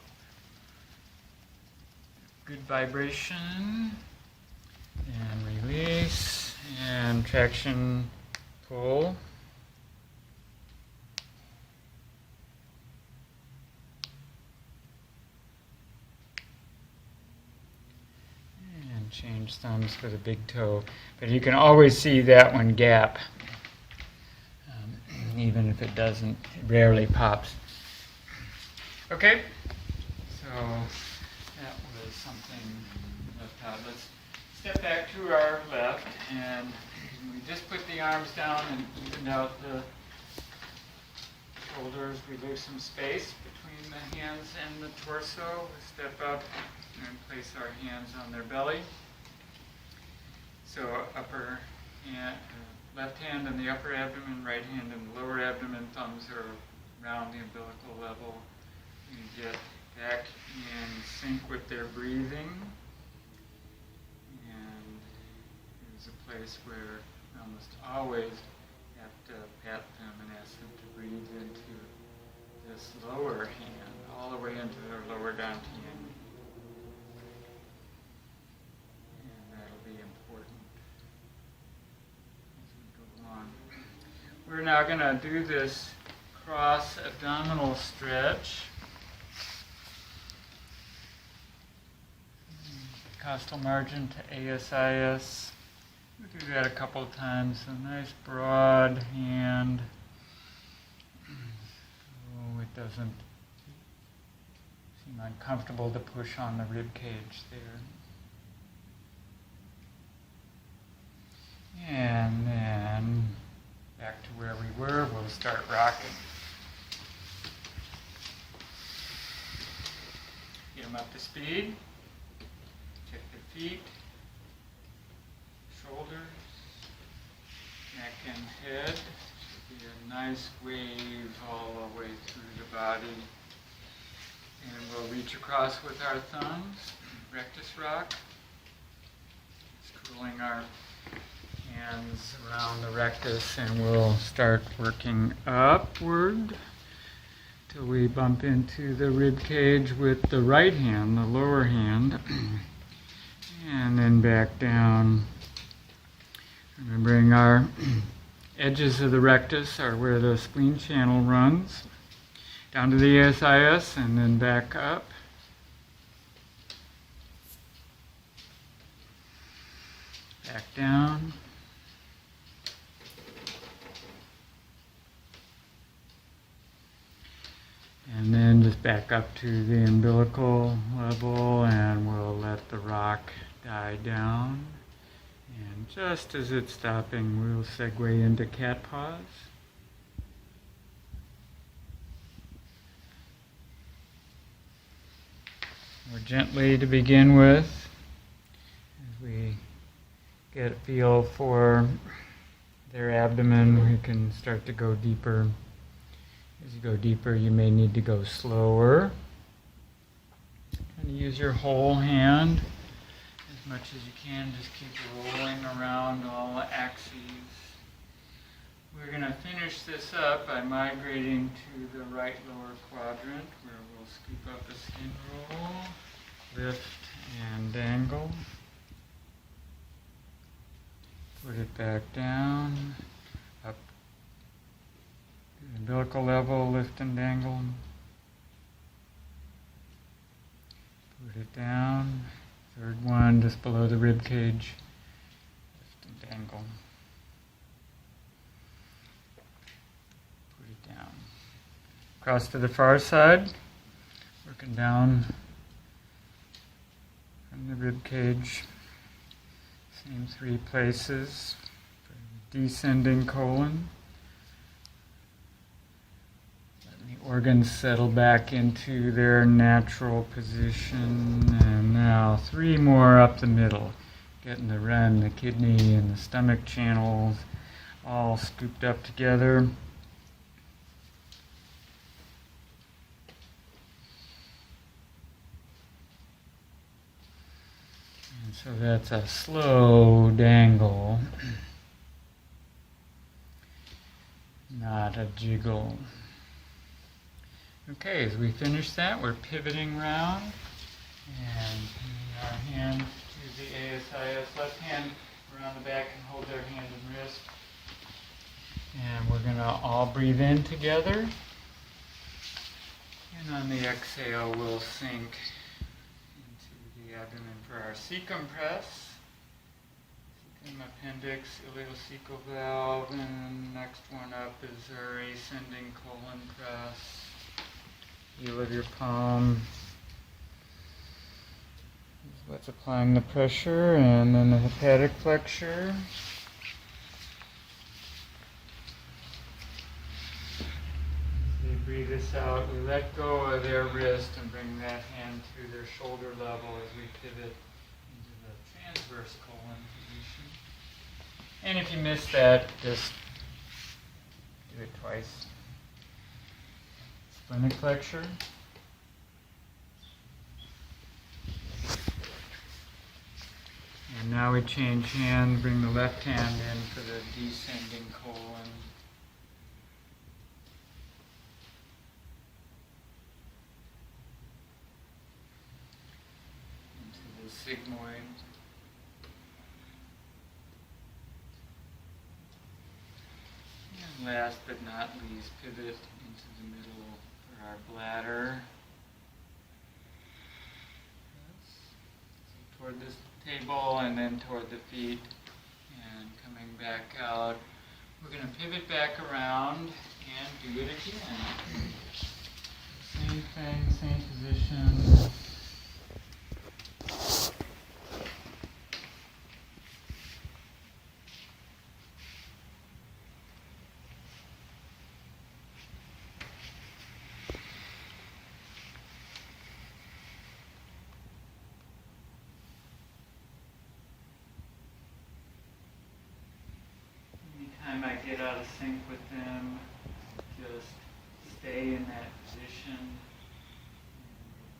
good vibration, and release, and traction, pull. Change thumbs for the big toe, but you can always see that one gap, even if it doesn't, it rarely pops. Okay, so that was something left out. Let's step back to our left, and we just put the arms down and even out the shoulders. We leave some space between the hands and the torso. We step up and place our hands on their belly. So upper hand, left hand in the upper abdomen, right hand in the lower abdomen, thumbs are around the umbilical level. You get back in sync with their breathing. And there's a place where you almost always have to pat them and ask them to breathe into this lower hand, all the way into their lower dantian. And that'll be important as we go along. We're now going to do this cross abdominal stretch. Costal margin to ASIS. We'll do that a couple of times. A nice broad hand. So it doesn't seem uncomfortable to push on the rib cage there. And then back to where we were, we'll start rocking. Get them up to speed. Check the feet, shoulders, neck and head. Should be a nice wave all the way through the body. And we'll reach across with our thumbs, rectus rock. Scrolling our hands around the rectus, and we'll start working upward till we bump into the rib cage with the right hand, the lower hand. And then back down. Remembering our edges of the rectus are where the spleen channel runs. Down to the ASIS and then back up. Back down. And then just back up to the umbilical level, and we'll let the rock die down. And just as it's stopping, we'll segue into cat pause. More gently to begin with, as we get a feel for their abdomen, we can start to go deeper. As you go deeper, you may need to go slower. And use your whole hand as much as you can. Just keep rolling around all the axes. We're going to finish this up by migrating to the right lower quadrant, where we'll scoop up a skin roll, lift and dangle. Put it back down, up to the umbilical level, lift and dangle. Put it down, third one just below the rib cage, lift and dangle. Put it down. Across to the far side, working down from the rib cage. Same three places for the descending colon. Letting the organs settle back into their natural position. And now 3 more up the middle. Getting the run, the kidney and the stomach channels all scooped up together. So that's a slow dangle, not a jiggle. Okay, as we finish that, we're pivoting round and bringing our hand to the ASIS. Left hand around the back and hold their hand and wrist. And we're going to all breathe in together. And on the exhale, we'll sink abdomen for our cecum press, cecum appendix, ileocecal valve, and next one up is our ascending colon press. Heel of your palm is what's applying the pressure, and then the hepatic flexure. Breathe this out. We let go of their wrist and bring that hand to their shoulder level as we pivot into the transverse colon position. And if you miss that, just do it twice. Splenic flexure. And now we change hand, bring the left hand in for the descending colon. Sigmoid. And last but not least, pivot into the middle for our bladder. So toward this table and then toward the feet and coming back out. We're going to pivot back around and do it again. Same thing, same position. Anytime I get out of sync with them, just stay in that position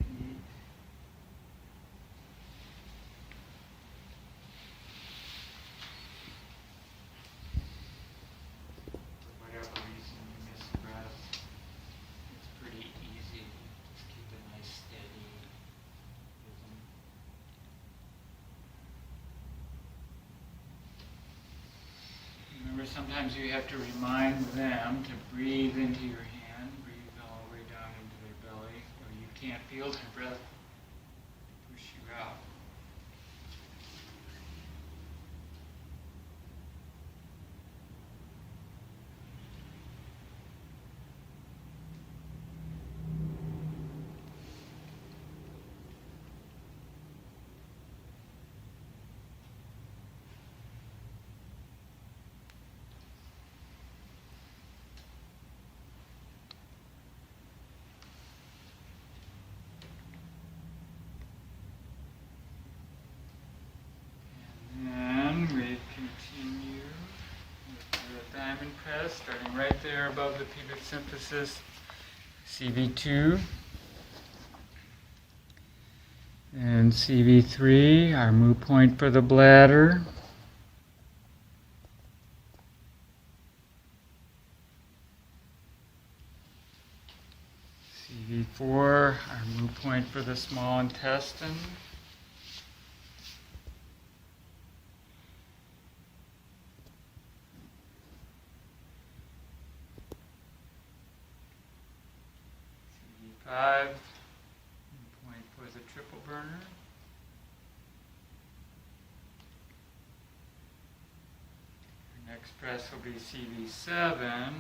and repeat. For whatever reason you miss a breath, it's pretty easy. Just keep a nice steady rhythm. Remember, sometimes you have to remind them to breathe into your hand, breathe all the way down into their belly, or you can't feel their breath push you out. test, starting right there above the pubic symphysis, CV2. And CV3, our moo point for the bladder. CV4, our moo point for the small intestine. CV5, point for the triple burner. Our next press will be CV7,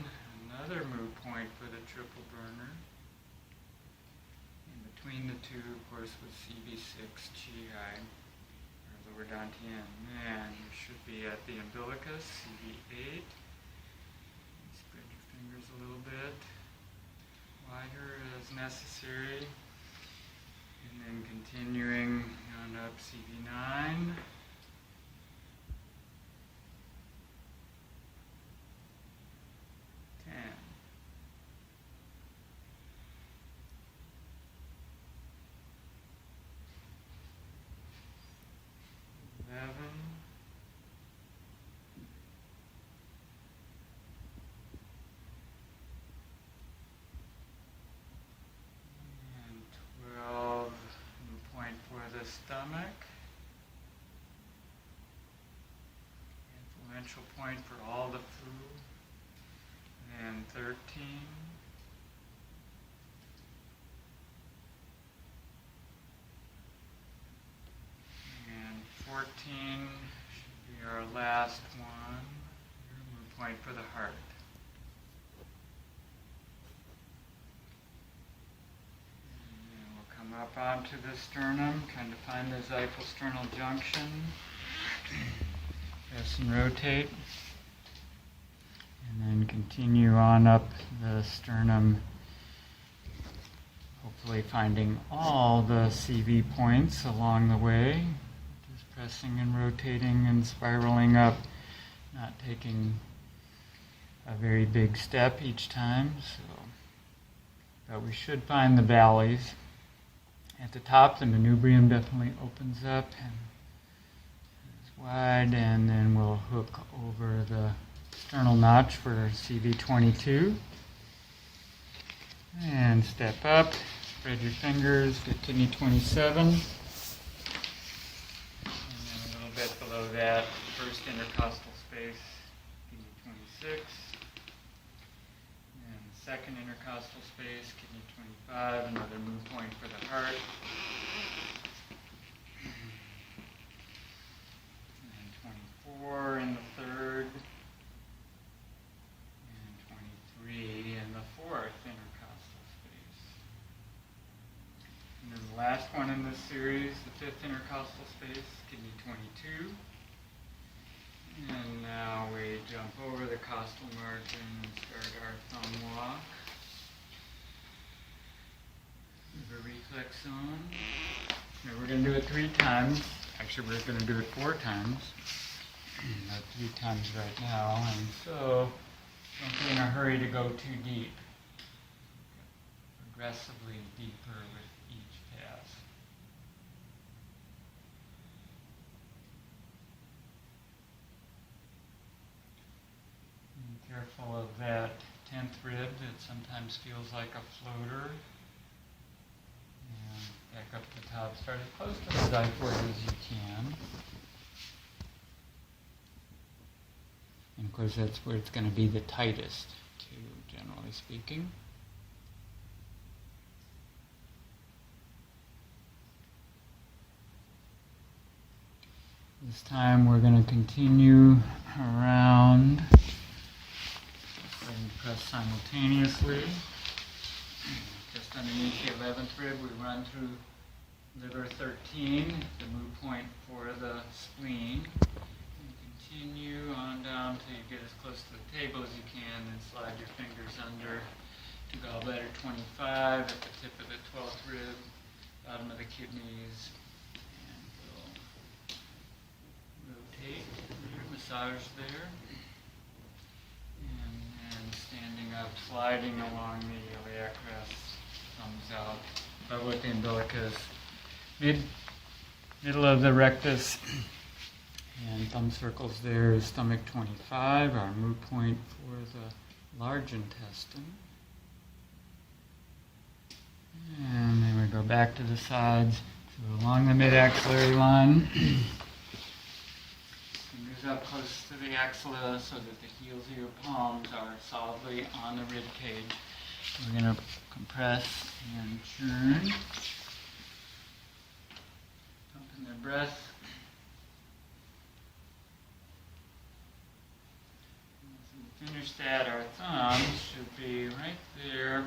another moo point for the triple burner. In between the two, of course, was CV6 GI, or lower dantian. And you should be at the umbilicus, CV8. Spread your fingers a little bit wider as necessary, and then continuing on up CV9. Stomach, influential point for all the food, and 13, and 14 should be our last one, moo point for the heart. Come up onto the sternum, kind of find the xiphosternal junction. Press and rotate. And then continue on up the sternum, hopefully finding all the CV points along the way. Just pressing and rotating and spiraling up, not taking a very big step each time. But we should find the valleys. At the top, the manubrium definitely opens up and is wide, and then we'll hook over the sternal notch for CV22. And step up, spread your fingers, get kidney 27. And then a little bit below that, first intercostal space, kidney 26. And second intercostal space, kidney 25, another moo point for the heart. And 24 in the third. And 23 in the fourth intercostal space. And then the last one in this series, the fifth intercostal space, kidney 22. And now we jump over the costal margin and start our thumb walk. The reflex zone. Now we're going to do it 3 times. Actually, we're going to do it 4 times. Not 3 times right now. And so, don't be in a hurry to go too deep. Progressively deeper with each pass. Be careful of that 10th rib that sometimes feels like a floater. And back up the top, start as close to the xiphoid as you can. And of course that's where it's going to be the tightest, too, generally speaking. This time we're going to continue around. And press simultaneously. Just underneath the 11th rib, we run through liver 13, the moo point for the spleen. And continue on down till you get as close to the table as you can, then slide your fingers under to gallbladder 25 at the tip of the 12th rib, bottom of the kidneys, and we'll rotate, massage there. And up, sliding along the iliac crest, thumbs out, but with the umbilicus, middle of the rectus, and thumb circles there is stomach 25, our mood point for the large intestine. And then we go back to the sides, so along the mid-axillary line. Fingers up close to the axilla so that the heels of your palms are solidly on the rib cage. We're going to compress and churn. Pumping the breath. As we finish that, our thumbs should be right there.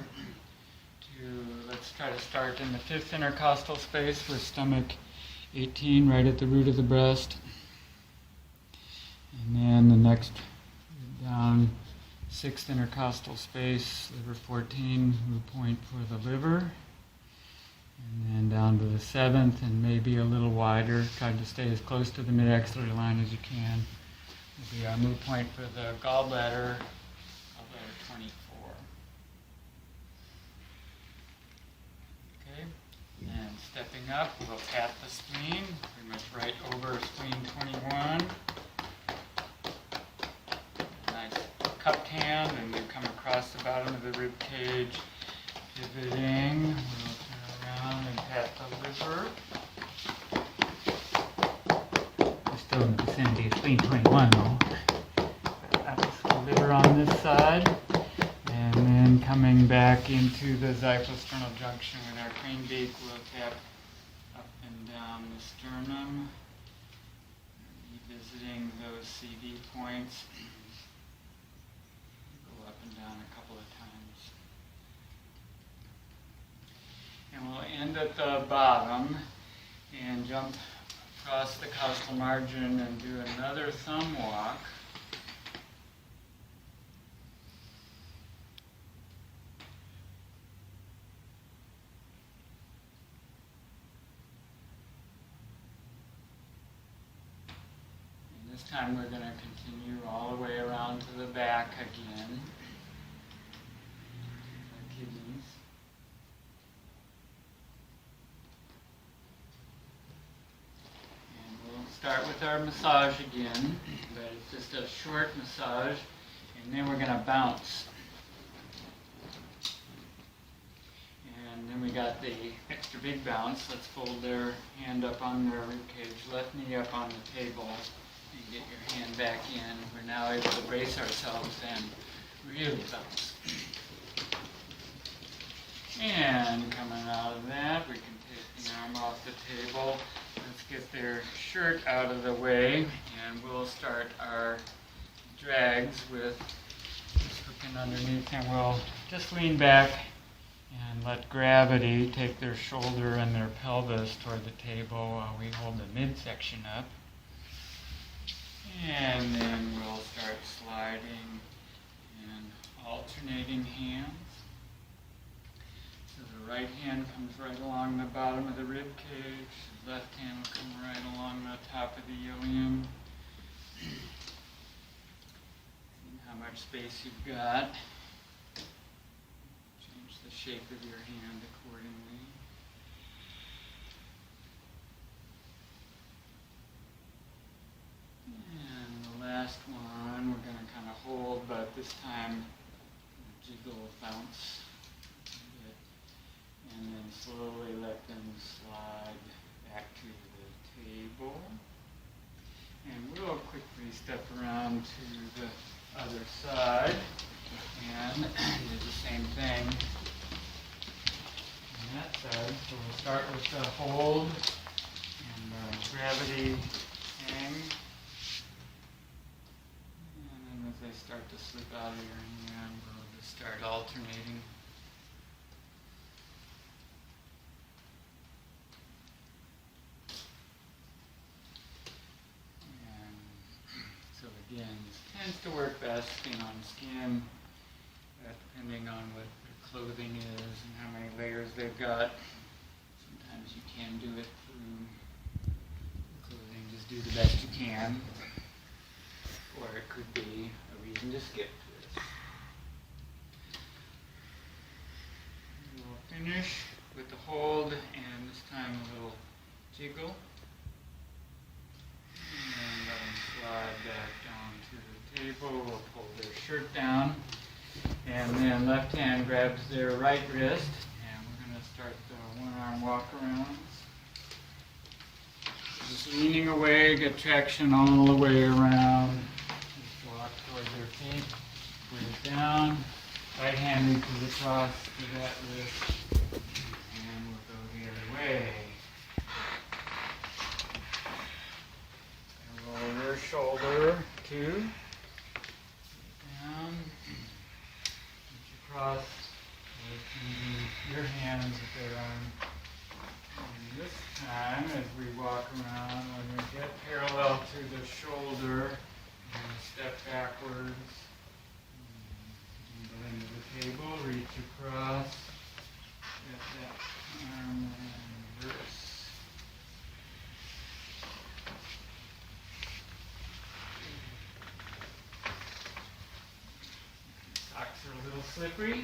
Let's try to start in the 5th intercostal space with stomach 18 right at the root of the breast. And then the next down 6th intercostal space, liver 14, root point for the liver. And then down to the 7th and maybe a little wider, trying to stay as close to the mid-axillary line as you can. Will be our mood point for the gallbladder 24. And stepping up, we'll pat the spleen, pretty much right over spleen 21. Nice cupped hand, and we come across the bottom of the rib cage, pivoting. We'll turn around and pat the liver. We're still in the vicinity of spleen 21 though. That's the liver on this side. And then coming back into the xyphosternal junction with our crane beak, we'll tap up and down the sternum, revisiting those CD points. Go up and down a couple of times. And we'll end at the bottom and jump across the costal margin and do another thumb walk. This time we're going to continue all the way around to the back again. The kidneys. And we'll start with our massage again, but it's just a short massage, and then we're going to bounce. And then we got the extra big bounce. Let's fold their hand up on their rib cage, left knee up on the table. And get your hand back in. We're now able to brace ourselves and really bounce. And coming out of that, we can take the arm off the table. Let's get their shirt out of the way, and we'll start our drags with just hooking underneath, and we'll just lean back and let gravity take their shoulder and their pelvis toward the table while we hold the midsection up. And then we'll start sliding and alternating hands. So the right hand comes right along the bottom of the rib cage. The left hand will come right along the top of the ilium. See how much space you've got. Change the shape of your hand accordingly. And the last one we're going to kind of hold, but this time jiggle, bounce a bit, and then slowly let them slide back to the table. And we'll quickly step around to the other side and do the same thing on that side. So we'll start with the hold and gravity hang. And as they start to slip out of your hand, we'll just start alternating. And so again, this tends to work best skin on skin, depending on what their clothing is and how many layers they've got. Sometimes you can do it through clothing, just do the best you can. Or it could be a reason to skip this. finish with the hold, and this time a little jiggle. And let them slide back down to the table. We'll pull their shirt down. And then left hand grabs their right wrist. And we're going to start the one-arm walk arounds. Just leaning away, get traction all the way around. Just walk toward their feet. Put it down. Right hand reaches across to that wrist. And we'll go the other way. And roll your shoulder too. Down. Reach across. Your hands with their arm. And this time, as we walk around, when we get parallel to the shoulder, step backwards. Go into the table, reach across, get that arm and reverse. Socks are a little slippery. Do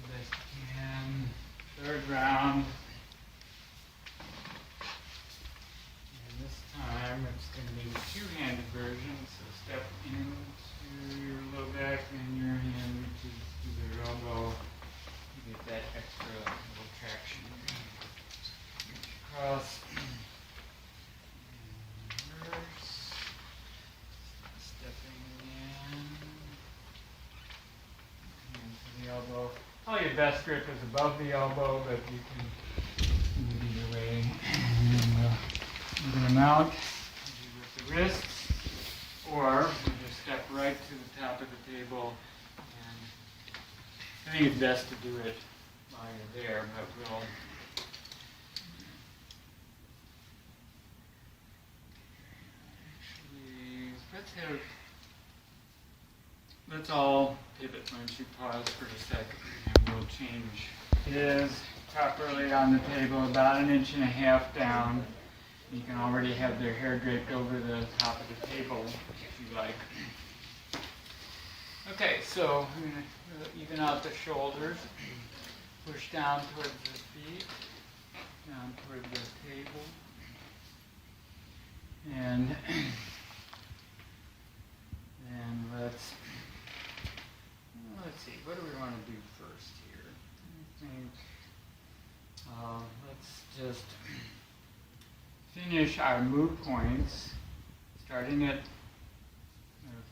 the best you can. Third round. And this time it's going to be the two-handed version, so step into your low back and your hand reaches to their elbow. You get that extra little traction. Reach across. And reverse. Stepping in. Hand to the elbow. Probably your best grip is above the elbow, but you can move either way. And even them out with the wrists. Or we just step right to the top of the table, and I think it's best to do it while you're there, but we'll actually, let's all pivot once you pause for a second, and we'll change. It is properly on the table, about 1.5 inches down. You can already have their hair draped over the top of the table if you like. Okay, so I'm going to even out the shoulders, push down towards the feet, down toward the table, and then let's see, what do we want to do first here? I think let's just finish our move points, starting at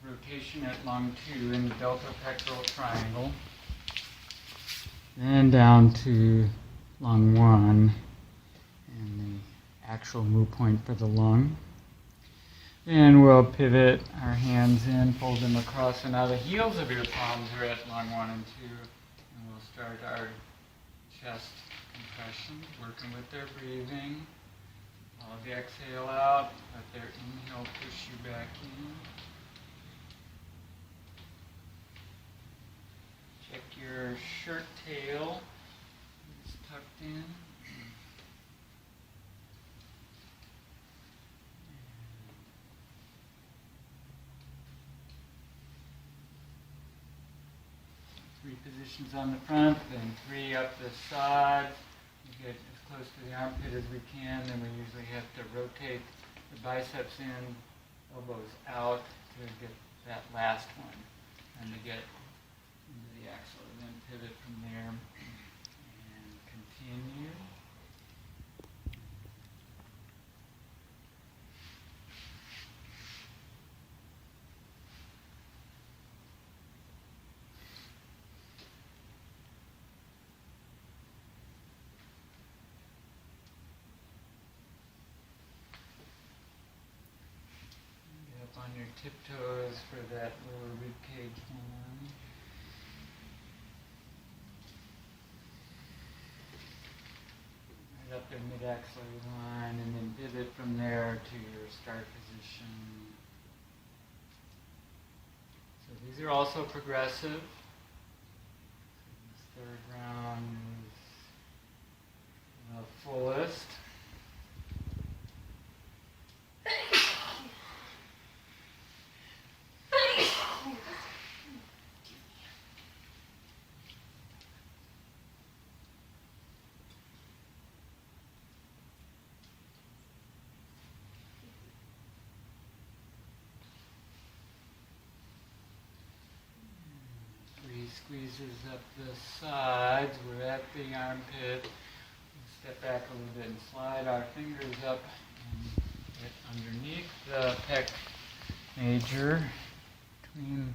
rotation at lung 2 in the delta pectoral triangle, then down to lung 1 and the actual move point for the lung. Then we'll pivot our hands in, fold them across, and now the heels of your palms are at lung 1 and 2, and we'll start our chest compression, working with their breathing. All the exhale out, let their inhale push you back in. Check your shirt tail, it's tucked in. Three positions on the front, then 3 up the side. We get as close to the armpit as we can, then we usually have to rotate the biceps in, elbows out to get that last one, and to get into the axle. And then pivot from there and continue. On your tiptoes for that lower rib cage one. Right up their mid-axillary line, and then pivot from there to your start position. So these are also progressive. This third round is the fullest. squeezes up the sides. We're at the armpit. Step back a little bit and slide our fingers up and get underneath the pec major, between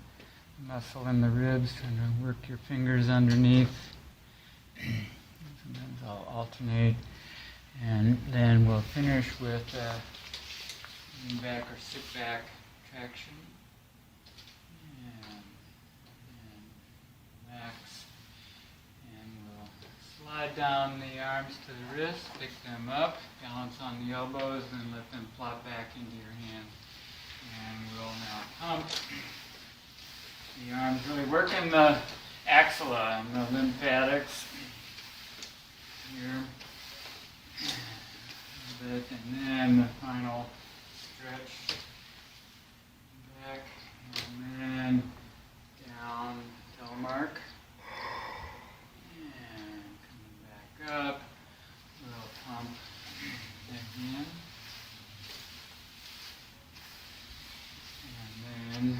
the muscle and the ribs, trying to work your fingers underneath. Sometimes I'll alternate. And then we'll finish with lean back or sit back traction. And relax. And we'll slide down the arms to the wrists, pick them up, balance on the elbows, and let them flop back into your hands. And we'll now pump. The arms really working the axilla and the lymphatics here. A bit, and then the final stretch back, and then down telemark, and coming back up, we'll pump again, and then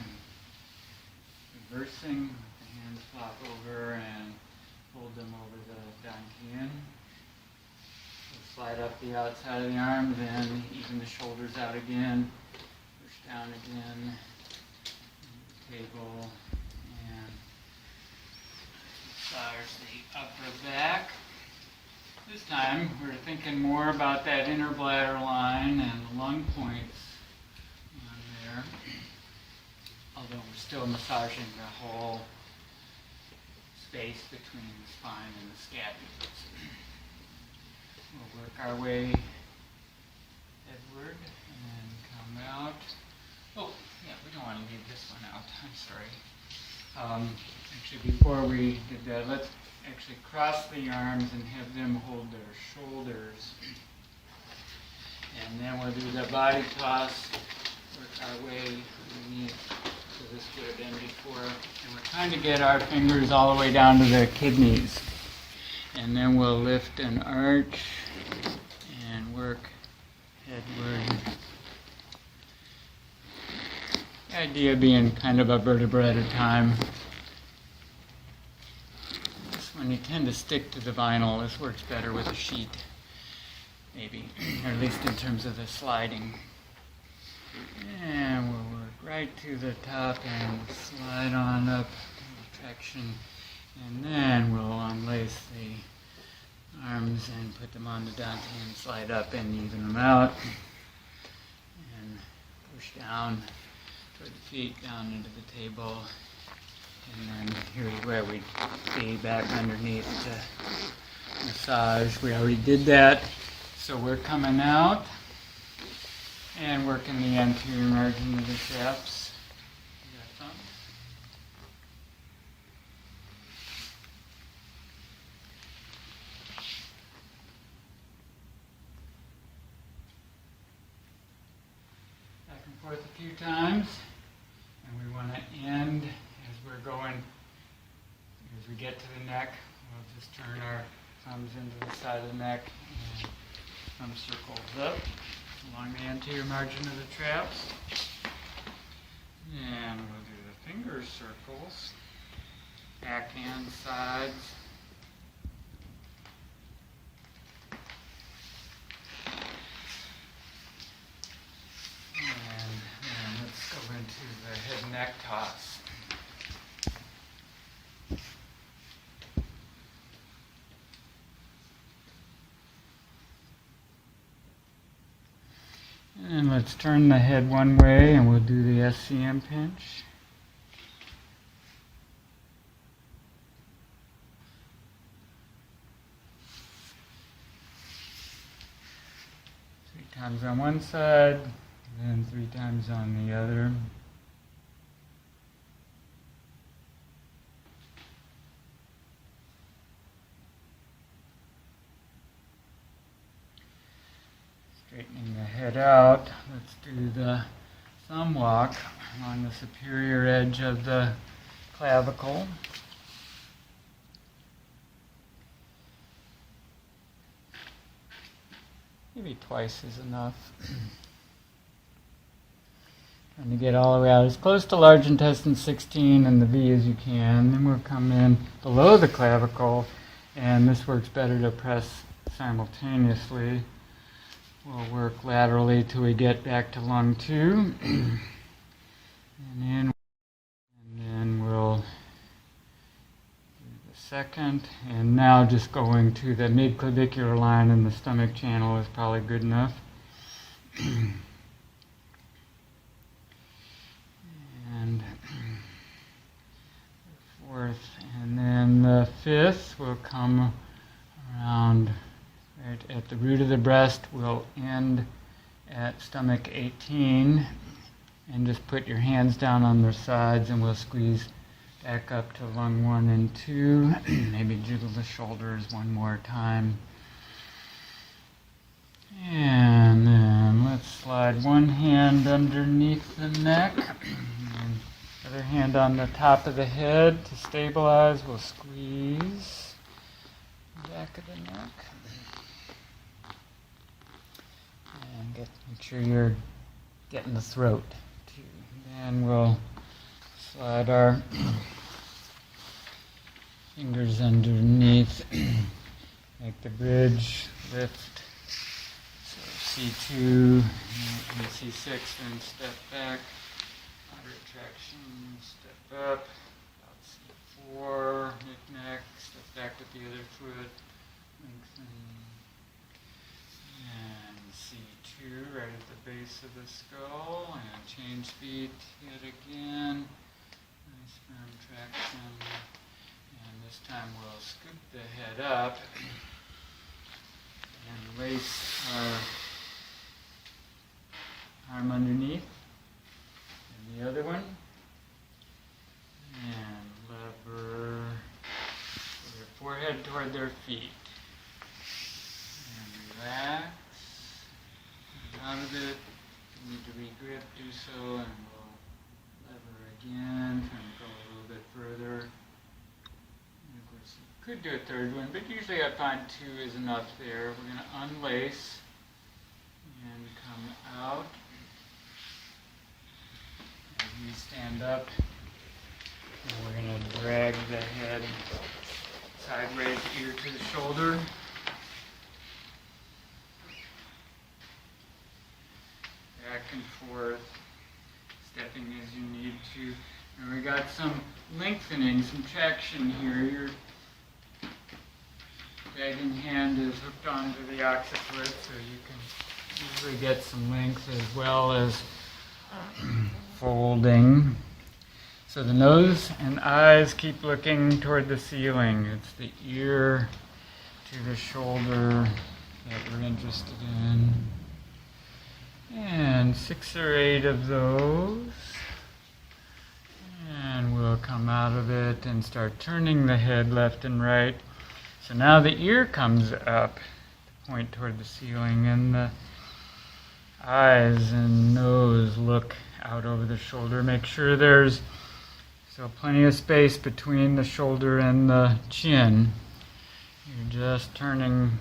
reversing, the hands flop over and fold them over the dantian. Slide up the outside of the arms and even the shoulders out again. Push down again. Table and massage the upper back. This time we're thinking more about that inner bladder line and the lung points on there. Although we're still massaging the whole space between the spine and the scapulas. We'll work our way headward and come out. Oh, yeah, we don't want to leave this one out. I'm sorry. Actually, before we did that, let's actually cross the arms and have them hold their shoulders. And then we'll do the body toss, work our way underneath. So this would have been before. And we're trying to get our fingers all the way down to the kidneys. And then we'll lift an arch and work headward. The idea being kind of a vertebra at a time. This one you tend to stick to the vinyl. This works better with a sheet, maybe, or at least in terms of the sliding. And we'll work right to the top and slide on up, traction. And then we'll unlace the arms and put them on the dantian and slide up and even them out. And push down toward the feet, down into the table. And then here's where we be back underneath the massage. We already did that. So we're coming out and working the anterior margin of the traps. Forth a few times, and we want to end as we're going, as we get to the neck, we'll just turn our thumbs into the side of the neck and thumb circles up along the anterior margin of the traps. And we'll do the finger circles, back and sides. And let's go into the head neck toss. And let's turn the head one way and we'll do the SCM pinch. Three times on one side. And 3 times on the other. Straightening the head out, let's do the thumb walk along the superior edge of the clavicle. Maybe twice is enough. Trying to get all the way out as close to large intestine 16 and the V as you can. Then we'll come in below the clavicle, and this works better to press simultaneously. We'll work laterally till we get back to lung 2. And then we'll do the second. And now just going to the mid-clavicular line in the stomach channel is probably good enough. And the fourth, and then the fifth will come around right at the root of the breast. We'll end at stomach 18, and just put your hands down on their sides, and we'll squeeze back up to lung 1 and 2. Maybe jiggle the shoulders one more time. And then let's slide one hand underneath the neck, and other hand on the top of the head to stabilize. We'll squeeze the back of the neck. And make sure you're getting the throat too. Then we'll slide our fingers underneath, make the bridge, lift. C2 and C6, then step back, moderate traction, step up, about C4, knick-knack, step back with the other foot, lengthen, and C2 right at the base of the skull, and change speed yet again, nice firm traction, and this time we'll scoop the head up and lace our arm underneath, and the other one, and lever their forehead toward their feet, and relax, come out of it. If you need to re-grip, do so, and we'll lever again, trying to go a little bit further. And of course, you could do a third one, but usually I find 2 is enough there. We're going to unlace and come out. You stand up, and we're going to drag the head sideways, ear to the shoulder. Back and forth, stepping as you need to. And we got some lengthening, some traction here. Your dragging hand is hooked onto the occiput, so you can usually get some length as well as folding. So the nose and eyes keep looking toward the ceiling. It's the ear to the shoulder that we're interested in. And 6 or 8 of those. And we'll come out of it and start turning the head left and right. So now the ear comes up to point toward the ceiling, and the eyes and nose look out over the shoulder. Make sure there's plenty of space between the shoulder and the chin. You're just turning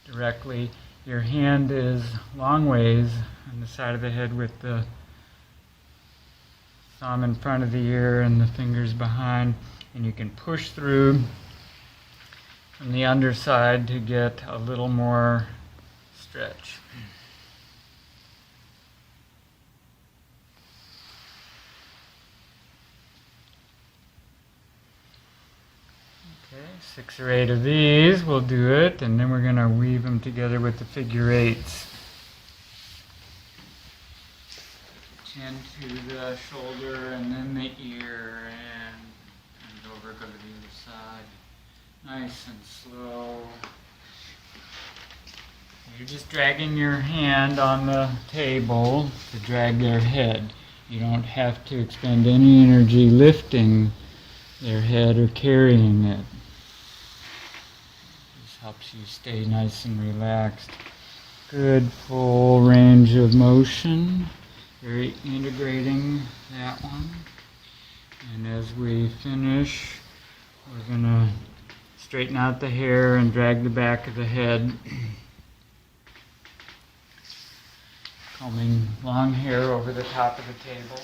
directly. Your hand is long ways on the side of the head with the thumb in front of the ear and the fingers behind, and you can push through from the underside to get a little more stretch. Okay, 6 or 8 of these, we'll do it, and then we're going to weave them together with the figure 8s. Chin to the shoulder, and then the ear, and over, go to the other side. Nice and slow. You're just dragging your hand on the table to drag their head. You don't have to expend any energy lifting their head or carrying it. This helps you stay nice and relaxed. Good full range of motion. Very integrating that one. And as we finish, we're going to straighten out the hair and drag the back of the head combing long hair over the top of the table.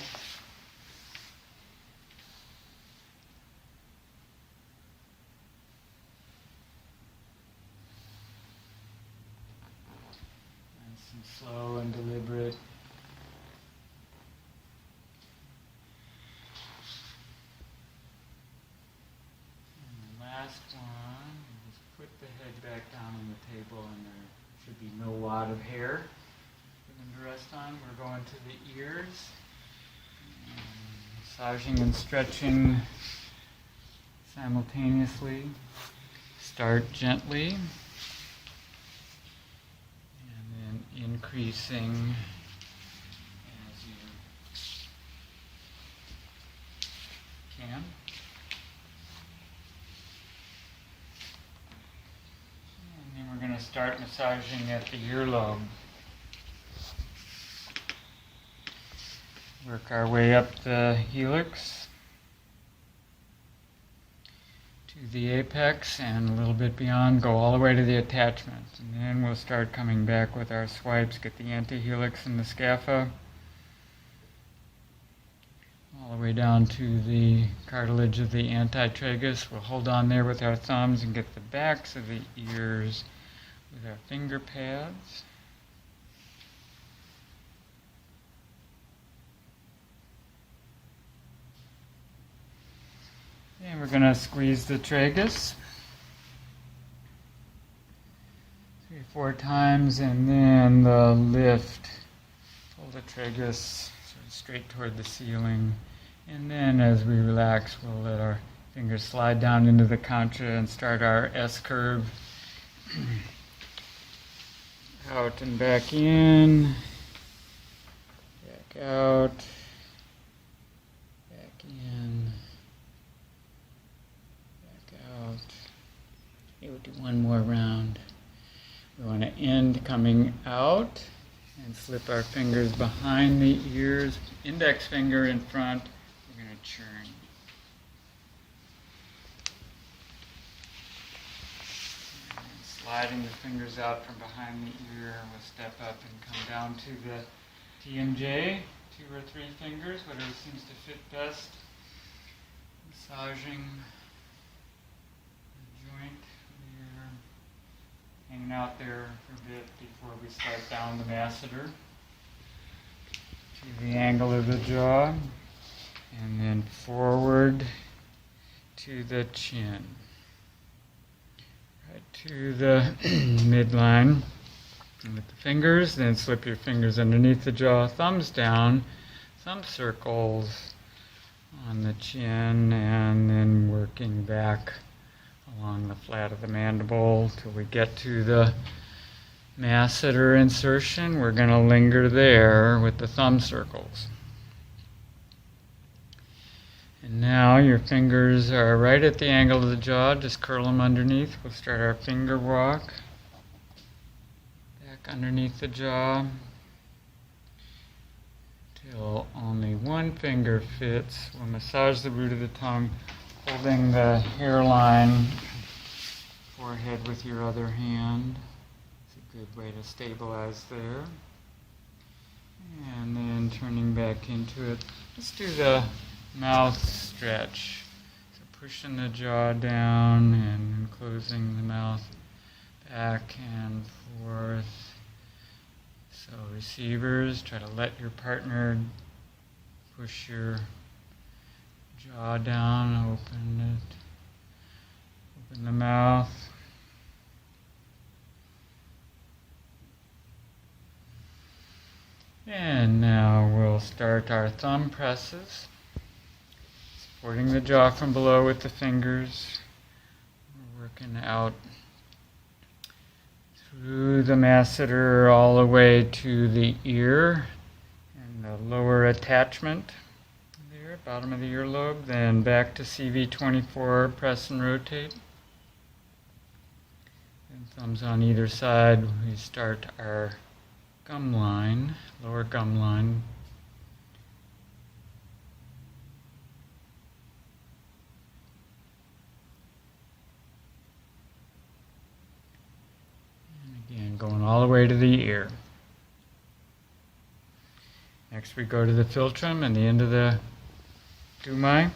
Nice and slow and deliberate. And the last one, just put the head back down on the table, and there should be no wad of hair for them to rest on. We're going to the ears. Massaging and stretching simultaneously. Start gently, and then increasing as you can. And then we're going to start massaging at the earlobe. Work our way up the helix to the apex and a little bit beyond, go all the way to the attachment. And then we'll start coming back with our swipes, get the antihelix and the scapha, all the way down to the cartilage of the antitragus. We'll hold on there with our thumbs and get the backs of the ears with our finger pads. And we're going to squeeze the tragus 3-4 times, and then the lift. Pull the tragus sort of straight toward the ceiling. And then as we relax, we'll let our fingers slide down into the concha and start our S curve. Out and back in. Back out. Back in. Out. Okay, we'll do one more round. We want to end coming out and slip our fingers behind the ears, index finger in front. We're going to churn. And sliding the fingers out from behind the ear, we'll step up and come down to the TMJ, 2 or 3 fingers, whatever seems to fit best. Massaging joint. We're hanging out there for a bit before we slide down the masseter to the angle of the jaw, and then forward to the chin, right to the midline. And with the fingers, then slip your fingers underneath the jaw, thumbs down, thumb circles on the chin, and then working back along the flat of the mandible till we get to the masseter insertion. We're going to linger there with the thumb circles. And now your fingers are right at the angle of the jaw. Just curl them underneath. We'll start our finger walk. Back underneath the jaw till only one finger fits. We'll massage the root of the tongue, holding the hairline, forehead with your other hand. It's a good way to stabilize there. And then turning back into it. Let's do the mouth stretch. So pushing the jaw down and closing the mouth back and forth. So receivers, try to let your partner push your jaw down, open it, open the mouth. And now we'll start our thumb presses, supporting the jaw from below with the fingers. We're working out through the masseter all the way to the ear and the lower attachment there, bottom of the earlobe, then back to CV24, press and rotate. And thumbs on either side, we start our gum line, lower gum line. And again, going all the way to the ear. Next we go to the philtrum and the end of the Dumai.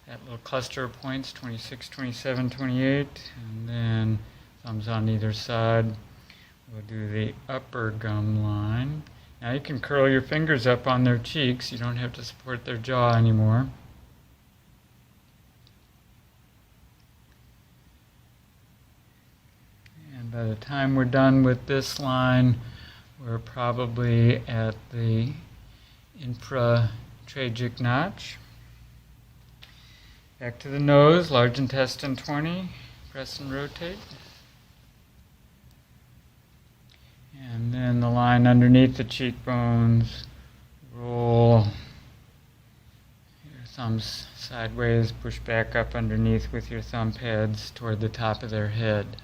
That little cluster of points, 26, 27, 28. And then thumbs on either side. We'll do the upper gum line. Now you can curl your fingers up on their cheeks. You don't have to support their jaw anymore. And by the time we're done with this line, we're probably at the infratracheal notch. Back to the nose, large intestine 20. Press and rotate. And then the line underneath the cheekbones. Roll your thumbs sideways, push back up underneath with your thumb pads toward the top of their head.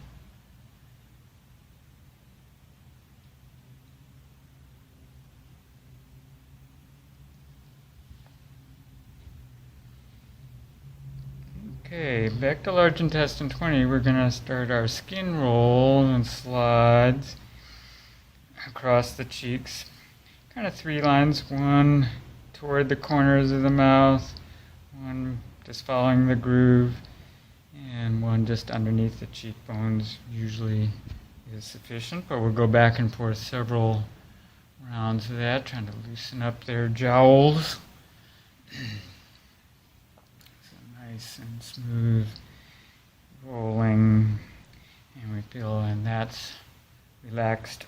Okay, back to large intestine 20. We're going to start our skin roll and slides across the cheeks. Kind of 3 lines, one toward the corners of the mouth, one just following the groove, and one just underneath the cheekbones usually is sufficient, but we'll go back and forth several rounds of that, trying to loosen up their jowls. Nice and smooth rolling, and we feel, and that's relaxed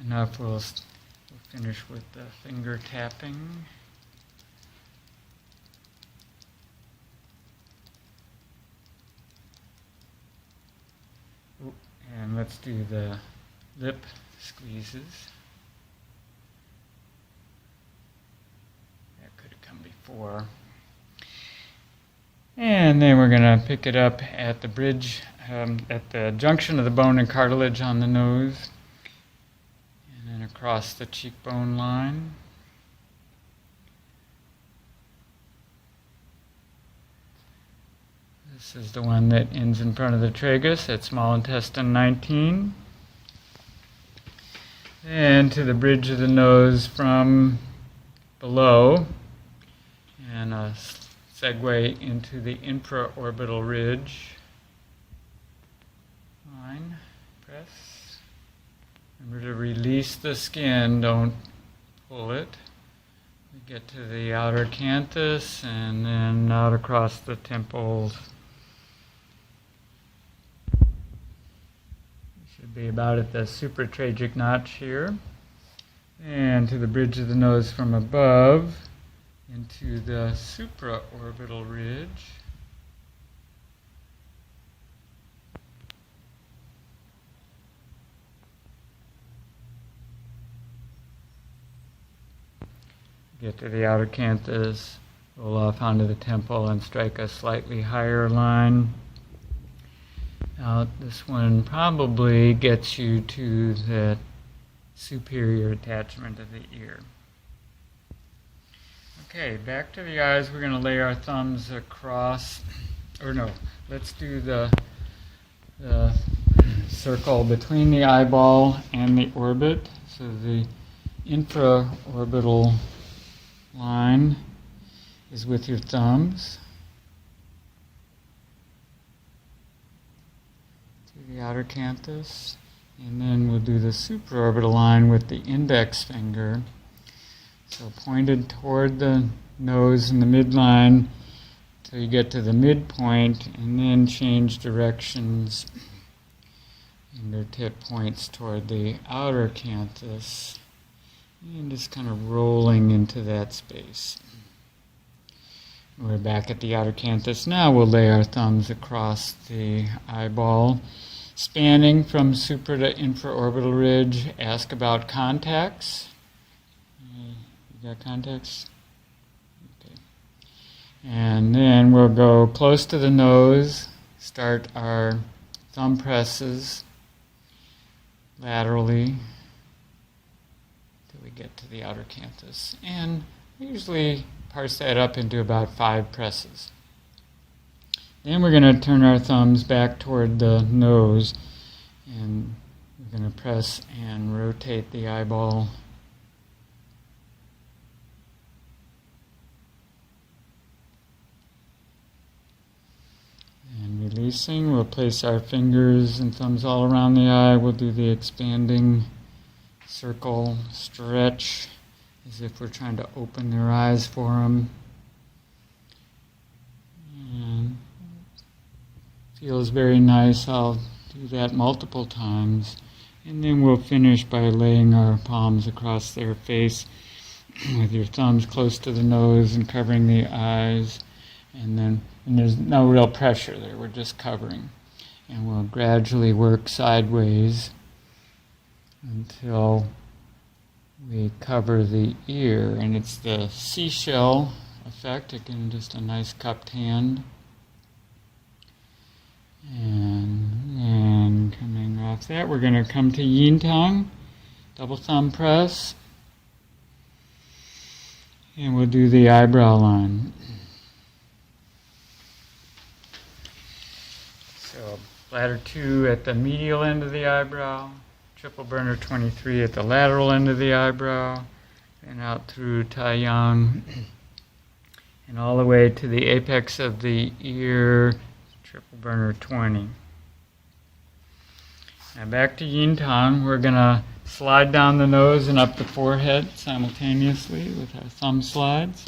enough. We'll finish with the finger tapping. And let's do the lip squeezes. That could have come before. And then we're going to pick it up at the bridge, at the junction of the bone and cartilage on the nose, and then across the cheekbone line. This is the one that ends in front of the tragus at small intestine 19. And to the bridge of the nose from below, and a segue into the infraorbital ridge line. Press. Remember to release the skin, don't pull it. We get to the outer canthus and then out across the temples. Should be about at the supratracheal notch here. And to the bridge of the nose from above, into the supraorbital ridge. Get to the outer canthus, roll off onto the temple and strike a slightly higher line. Now this one probably gets you to the superior attachment of the ear. Okay, back to the eyes. We're going to lay our thumbs across, or no, let's do the circle between the eyeball and the orbit. So the infraorbital line is with your thumbs. To the outer canthus. And then we'll do the supraorbital line with the index finger. So pointed toward the nose in the midline till you get to the midpoint, and then change directions. Fingertip points toward the outer canthus, and just kind of rolling into that space. We're back at the outer canthus now. We'll lay our thumbs across the eyeball, spanning from supra to infraorbital ridge. Ask about contacts. You got contacts? Okay. And then we'll go close to the nose, start our thumb presses laterally till we get to the outer canthus. And we usually parse that up into about 5 presses. Then we're going to turn our thumbs back toward the nose, and we're going to press and rotate the eyeball And releasing, we'll place our fingers and thumbs all around the eye. We'll do the expanding circle stretch as if we're trying to open their eyes for them. And feels very nice. I'll do that multiple times. And then we'll finish by laying our palms across their face with your thumbs close to the nose and covering the eyes. And there's no real pressure there. We're just covering. And we'll gradually work sideways until we cover the ear. And it's the seashell effect. Again, just a nice cupped hand. And coming off that, we're going to come to Yin Tong, double thumb press, and we'll do the eyebrow line. So bladder 2 at the medial end of the eyebrow, triple burner 23 at the lateral end of the eyebrow, and out through Taiyang, and all the way to the apex of the ear, triple burner 20. Now back to Yin Tong. We're going to slide down the nose and up the forehead simultaneously with our thumb slides.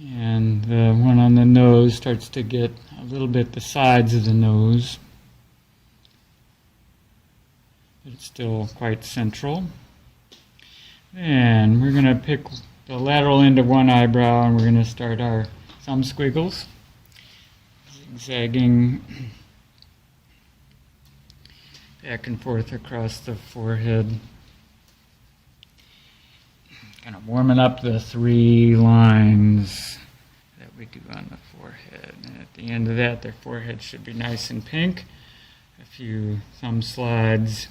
And the one on the nose starts to get a little bit the sides of the nose. But it's still quite central. And we're going to pick the lateral end of one eyebrow and we're going to start our thumb squiggles, zigzagging back and forth across the forehead. Kind of warming up the 3 lines that we do on the forehead. And at the end of that, their forehead should be nice and pink. A few thumb slides,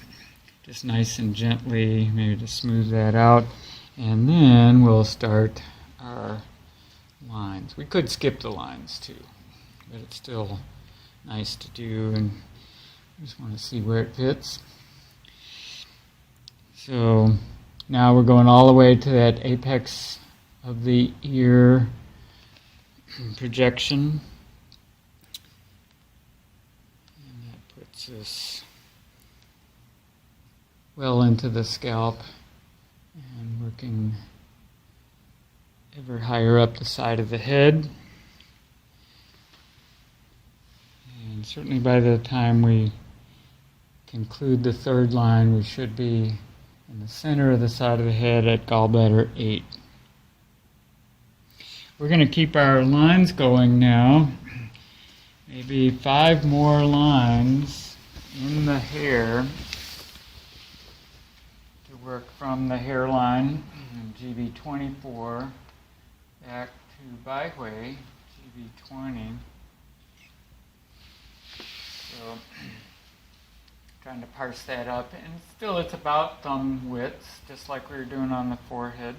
just nice and gently, maybe to smooth that out. And then we'll start our lines. We could skip the lines too, but it's still nice to do, and I just want to see where it fits. So now we're going all the way to that apex of the ear projection, and that puts us well into the scalp and working ever higher up the side of the head. And certainly by the time we conclude the 3rd line, we should be in the center of the side of the head at gallbladder 8. We're going to keep our lines going now. Maybe 5 more lines in the hair to work from the hairline, GB24, back to Baihui, GB20. So, trying to parse that up, and still it's about thumb width, just like we were doing on the forehead.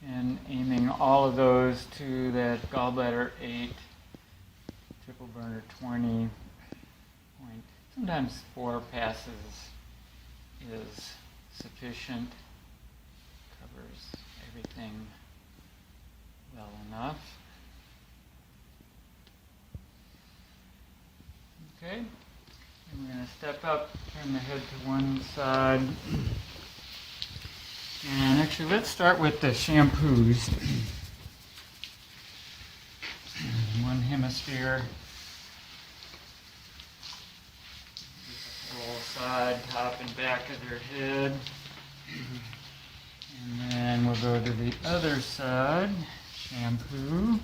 And aiming all of those to that gallbladder 8, triple burner 20 point. Sometimes 4 passes is sufficient, covers everything well enough. Okay, and we're going to step up, turn the head to one side. And actually, let's start with the shampoos. One hemisphere. Roll side, top and back of their head. And then we'll go to the other side. Shampoo.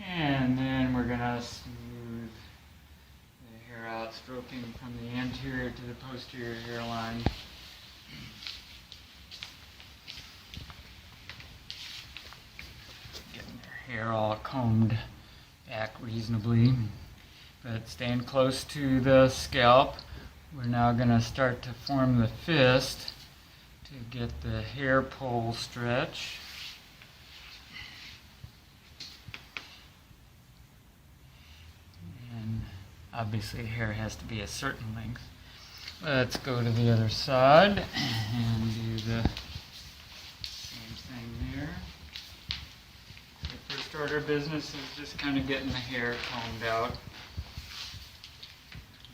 And then we're going to smooth the hair out, stroking from the anterior to the posterior hairline. Getting their hair all combed back reasonably, but staying close to the scalp. We're now going to start to form the fist to get the hair pole stretch. obviously hair has to be a certain length. Let's go to the other side and do the same thing there. The first order of business is just kind of getting the hair combed out.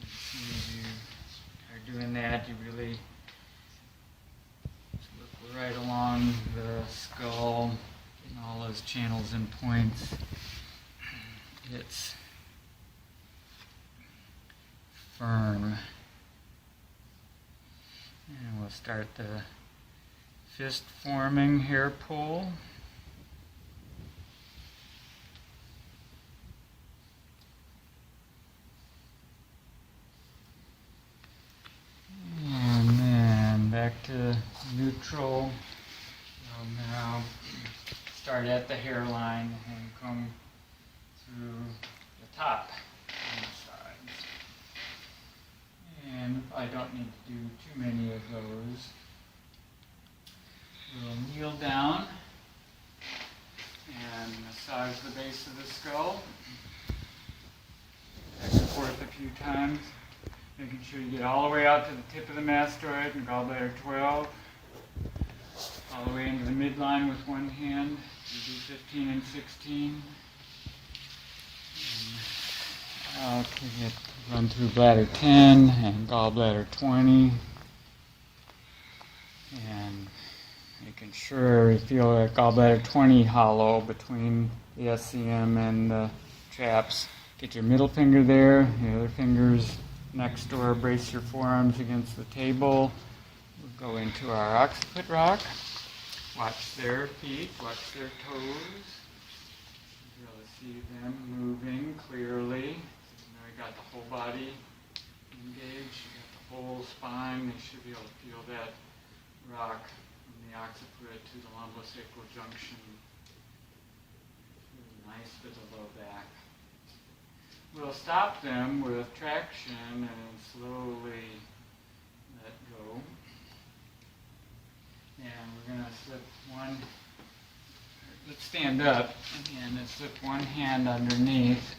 As soon as you are doing that, you really look right along the skull, getting all those channels and points. It's firm. And we'll start the fist forming hair pull. And then back to neutral. So now start at the hairline and come through the top and the sides. And I don't need to do too many of those. We'll kneel down and massage the base of the skull. Back and forth a few times, making sure you get all the way out to the tip of the mastoid and gallbladder 12. All the way into the midline with one hand. You do 15 and 16. Okay, run through bladder 10 and gallbladder 20. And making sure you feel that gallbladder 20 hollow between the SCM and the traps. Get your middle finger there, the other fingers next door. Brace your forearms against the table. We'll go into our occiput rock. Watch their feet, watch their toes. You really see them moving clearly. Now you got the whole body engaged, you got the whole spine. They should be able to feel that rock from the occiput to the lumbosacral junction. Really nice for the low back. We'll stop them with traction and slowly let go. And we're going to slip one, let's stand up again and slip one hand underneath.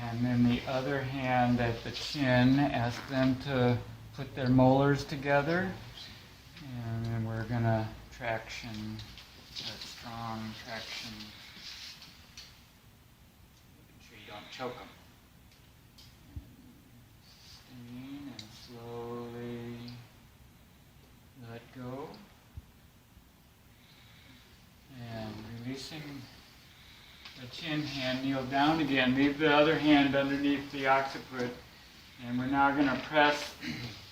And then the other hand at the chin, ask them to put their molars together. And then we're going to traction, that strong traction. Make sure you don't choke them. Sustain and slowly let go. And releasing the chin hand, kneel down again. Leave the other hand underneath the occiput. And we're now going to press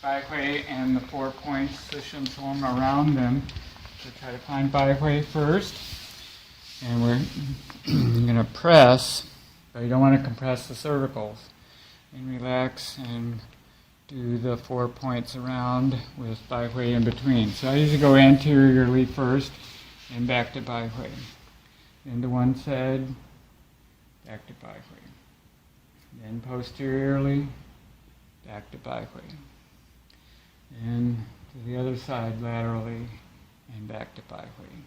Baihui and the 4 points, Sishun Sum, around them. So try to find Baihui first. And we're going to press, but you don't want to compress the cervicals. And relax and do the 4 points around with Baihui in between. So I usually go anteriorly first and back to Baihui. Then to one side, back to Baihui. Then posteriorly, back to Baihui. And to the other side laterally and back to Baihui.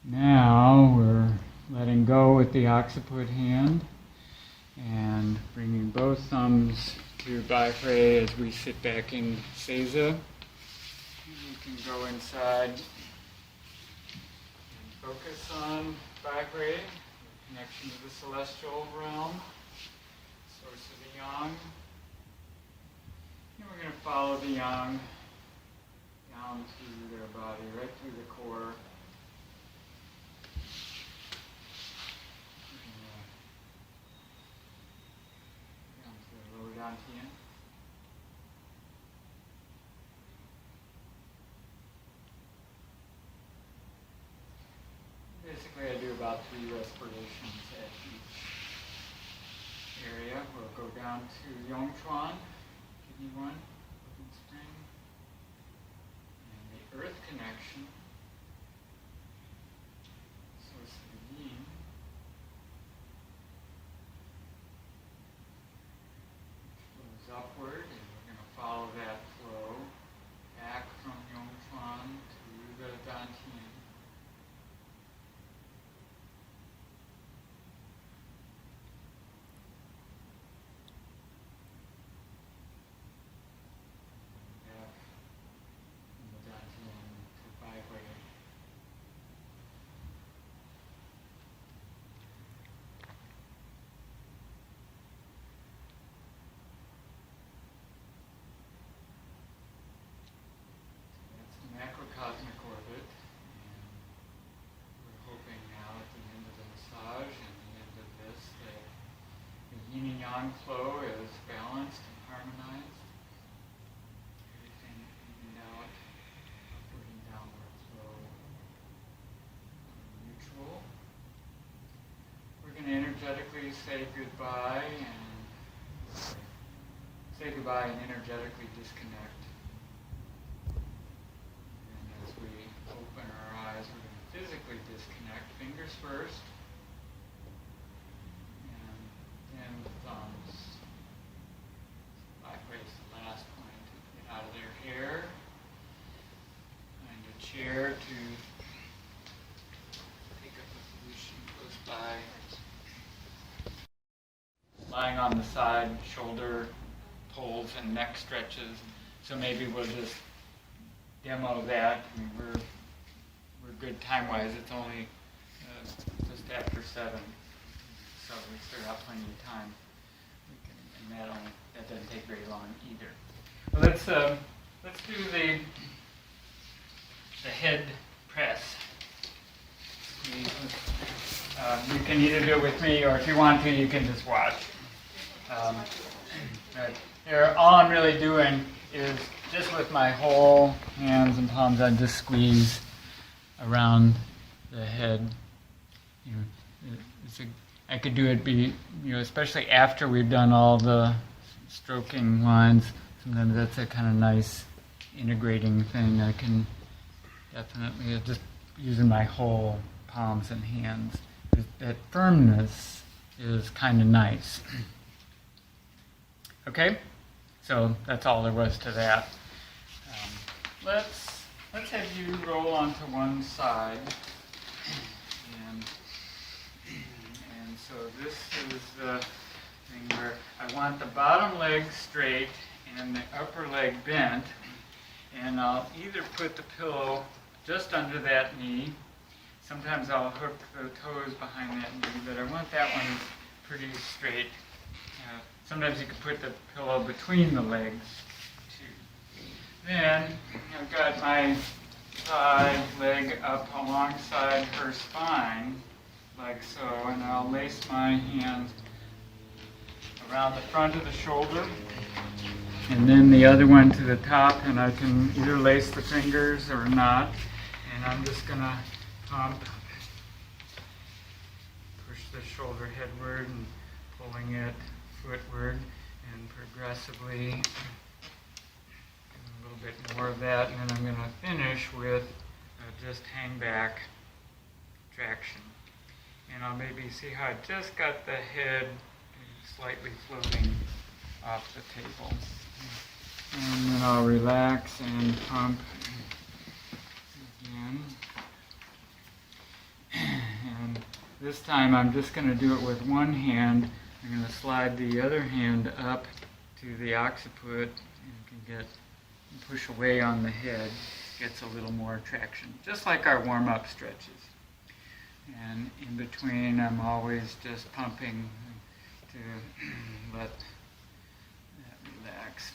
Now we're letting go with the occiput hand and bringing both thumbs to Baihui as we sit back in Seiza. You can go inside and focus on Baihui, connection to the celestial realm, source of the yang. And we're going to follow the yang down through their body, right through the core. Down to the lower dantian. Basically, I do about 3 respirations at each area. We'll go down to Yongchuan, kidney 1, open spring, and the earth connection, source of the yin. Which flows upward, and we're going to follow that flow back from Yongchuan to the dantian. flow is balanced and harmonized. Everything evened out, upward and downward flow, mutual. We're going to energetically say goodbye and energetically disconnect. And as we open our eyes, we're going to physically disconnect, fingers first, and then with thumbs. Vibrates the last point to get out of their hair. Find a chair to take up a position close by. Lying on the side, shoulder pulls and neck stretches. So maybe we'll just demo that. I mean, we're good time-wise. It's only just after 7, so we still got plenty of time. And that doesn't take very long either. Well, let's do the head press. You can either do it with me, or if you want to, you can just watch. Here, all I'm really doing is just with my whole hands and palms, I just squeeze around the head. I could do it, especially after we've done all the stroking lines. Sometimes that's a kind of nice integrating thing. I can definitely just using my whole palms and hands. That firmness is kind of nice. Okay, so that's all there was to that. Let's have you roll onto one side, and so this is the thing where I want the bottom leg straight and the upper leg bent, and I'll either put the pillow just under that knee. Sometimes I'll hook the toes behind that knee, but I want that one pretty straight. Sometimes you can put the pillow between the legs, too. Then I've got my side leg up alongside her spine, like so, and I'll lace my hands around the front of the shoulder, and then the other one to the top, and I can either lace the fingers or not, and I'm just going to pump, push the shoulder headward and pulling it footward, and progressively do a little bit more of that, and then I'm going to finish with just hang back traction. And I'll maybe see how I just got the head slightly floating off the table. And then I'll relax and pump again. And this time I'm just going to do it with one hand. I'm going to slide the other hand up to the occiput and can push away on the head. Gets a little more traction, just like our warm-up stretches. And in between, I'm always just pumping to let that relax.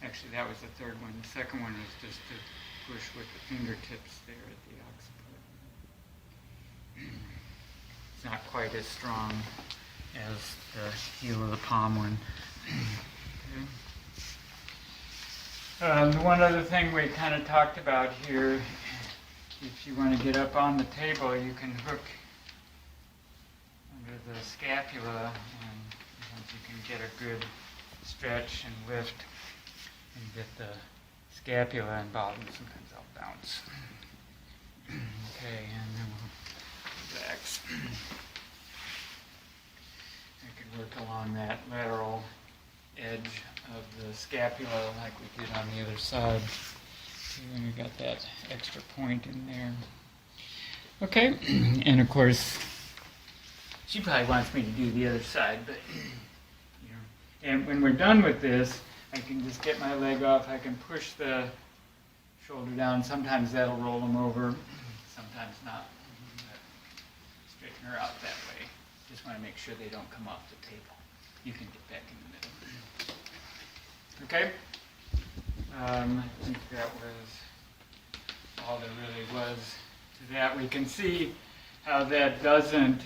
Actually, that was the third one. The second one is just to push with the fingertips there at the occiput. It's not quite as strong as the heel of the palm one. Okay. One other thing we kind of talked about here, if you want to get up on the table, you can hook under the scapula, and you can get a good stretch and lift and get the scapula involved, and sometimes I'll bounce. Okay, and then we'll relax. I could work along that lateral edge of the scapula like we did on the other side. And we got that extra point in there. Okay, and of course, she probably wants me to do the other side, but and when we're done with this, I can just get my leg off. I can push the shoulder down. Sometimes that'll roll them over, sometimes not. Straighten her out that way. Just want to make sure they don't come off the table. You can get back in the middle. Okay? I think that was all there really was to that. We can see how that doesn't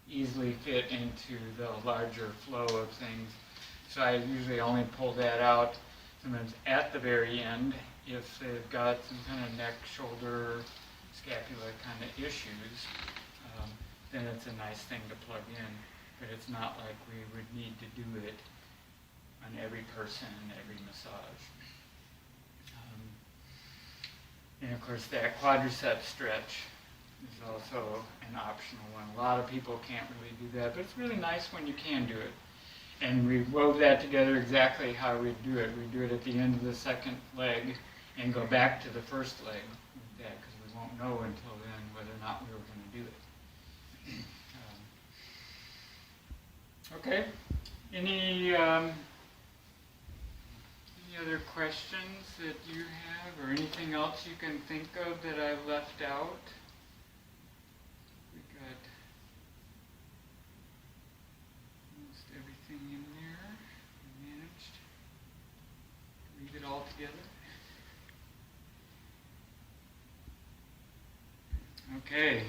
easily fit into the larger flow of things. So I usually only pull that out sometimes at the very end if they've got some kind of neck, shoulder, scapula kind of issues. Then it's a nice thing to plug in, but it's not like we would need to do it on every person and every massage. And of course that quadricep stretch is also an optional one. A lot of people can't really do that, but it's really nice when you can do it. And we wove that together exactly how we do it. We do it at the end of the second leg and go back to the first leg with that, because we won't know until then whether or not we were going to do it. Okay. Any other questions that you have, or anything else you can think of that I've left out? We got almost everything in there. We managed to leave it all together. Okay.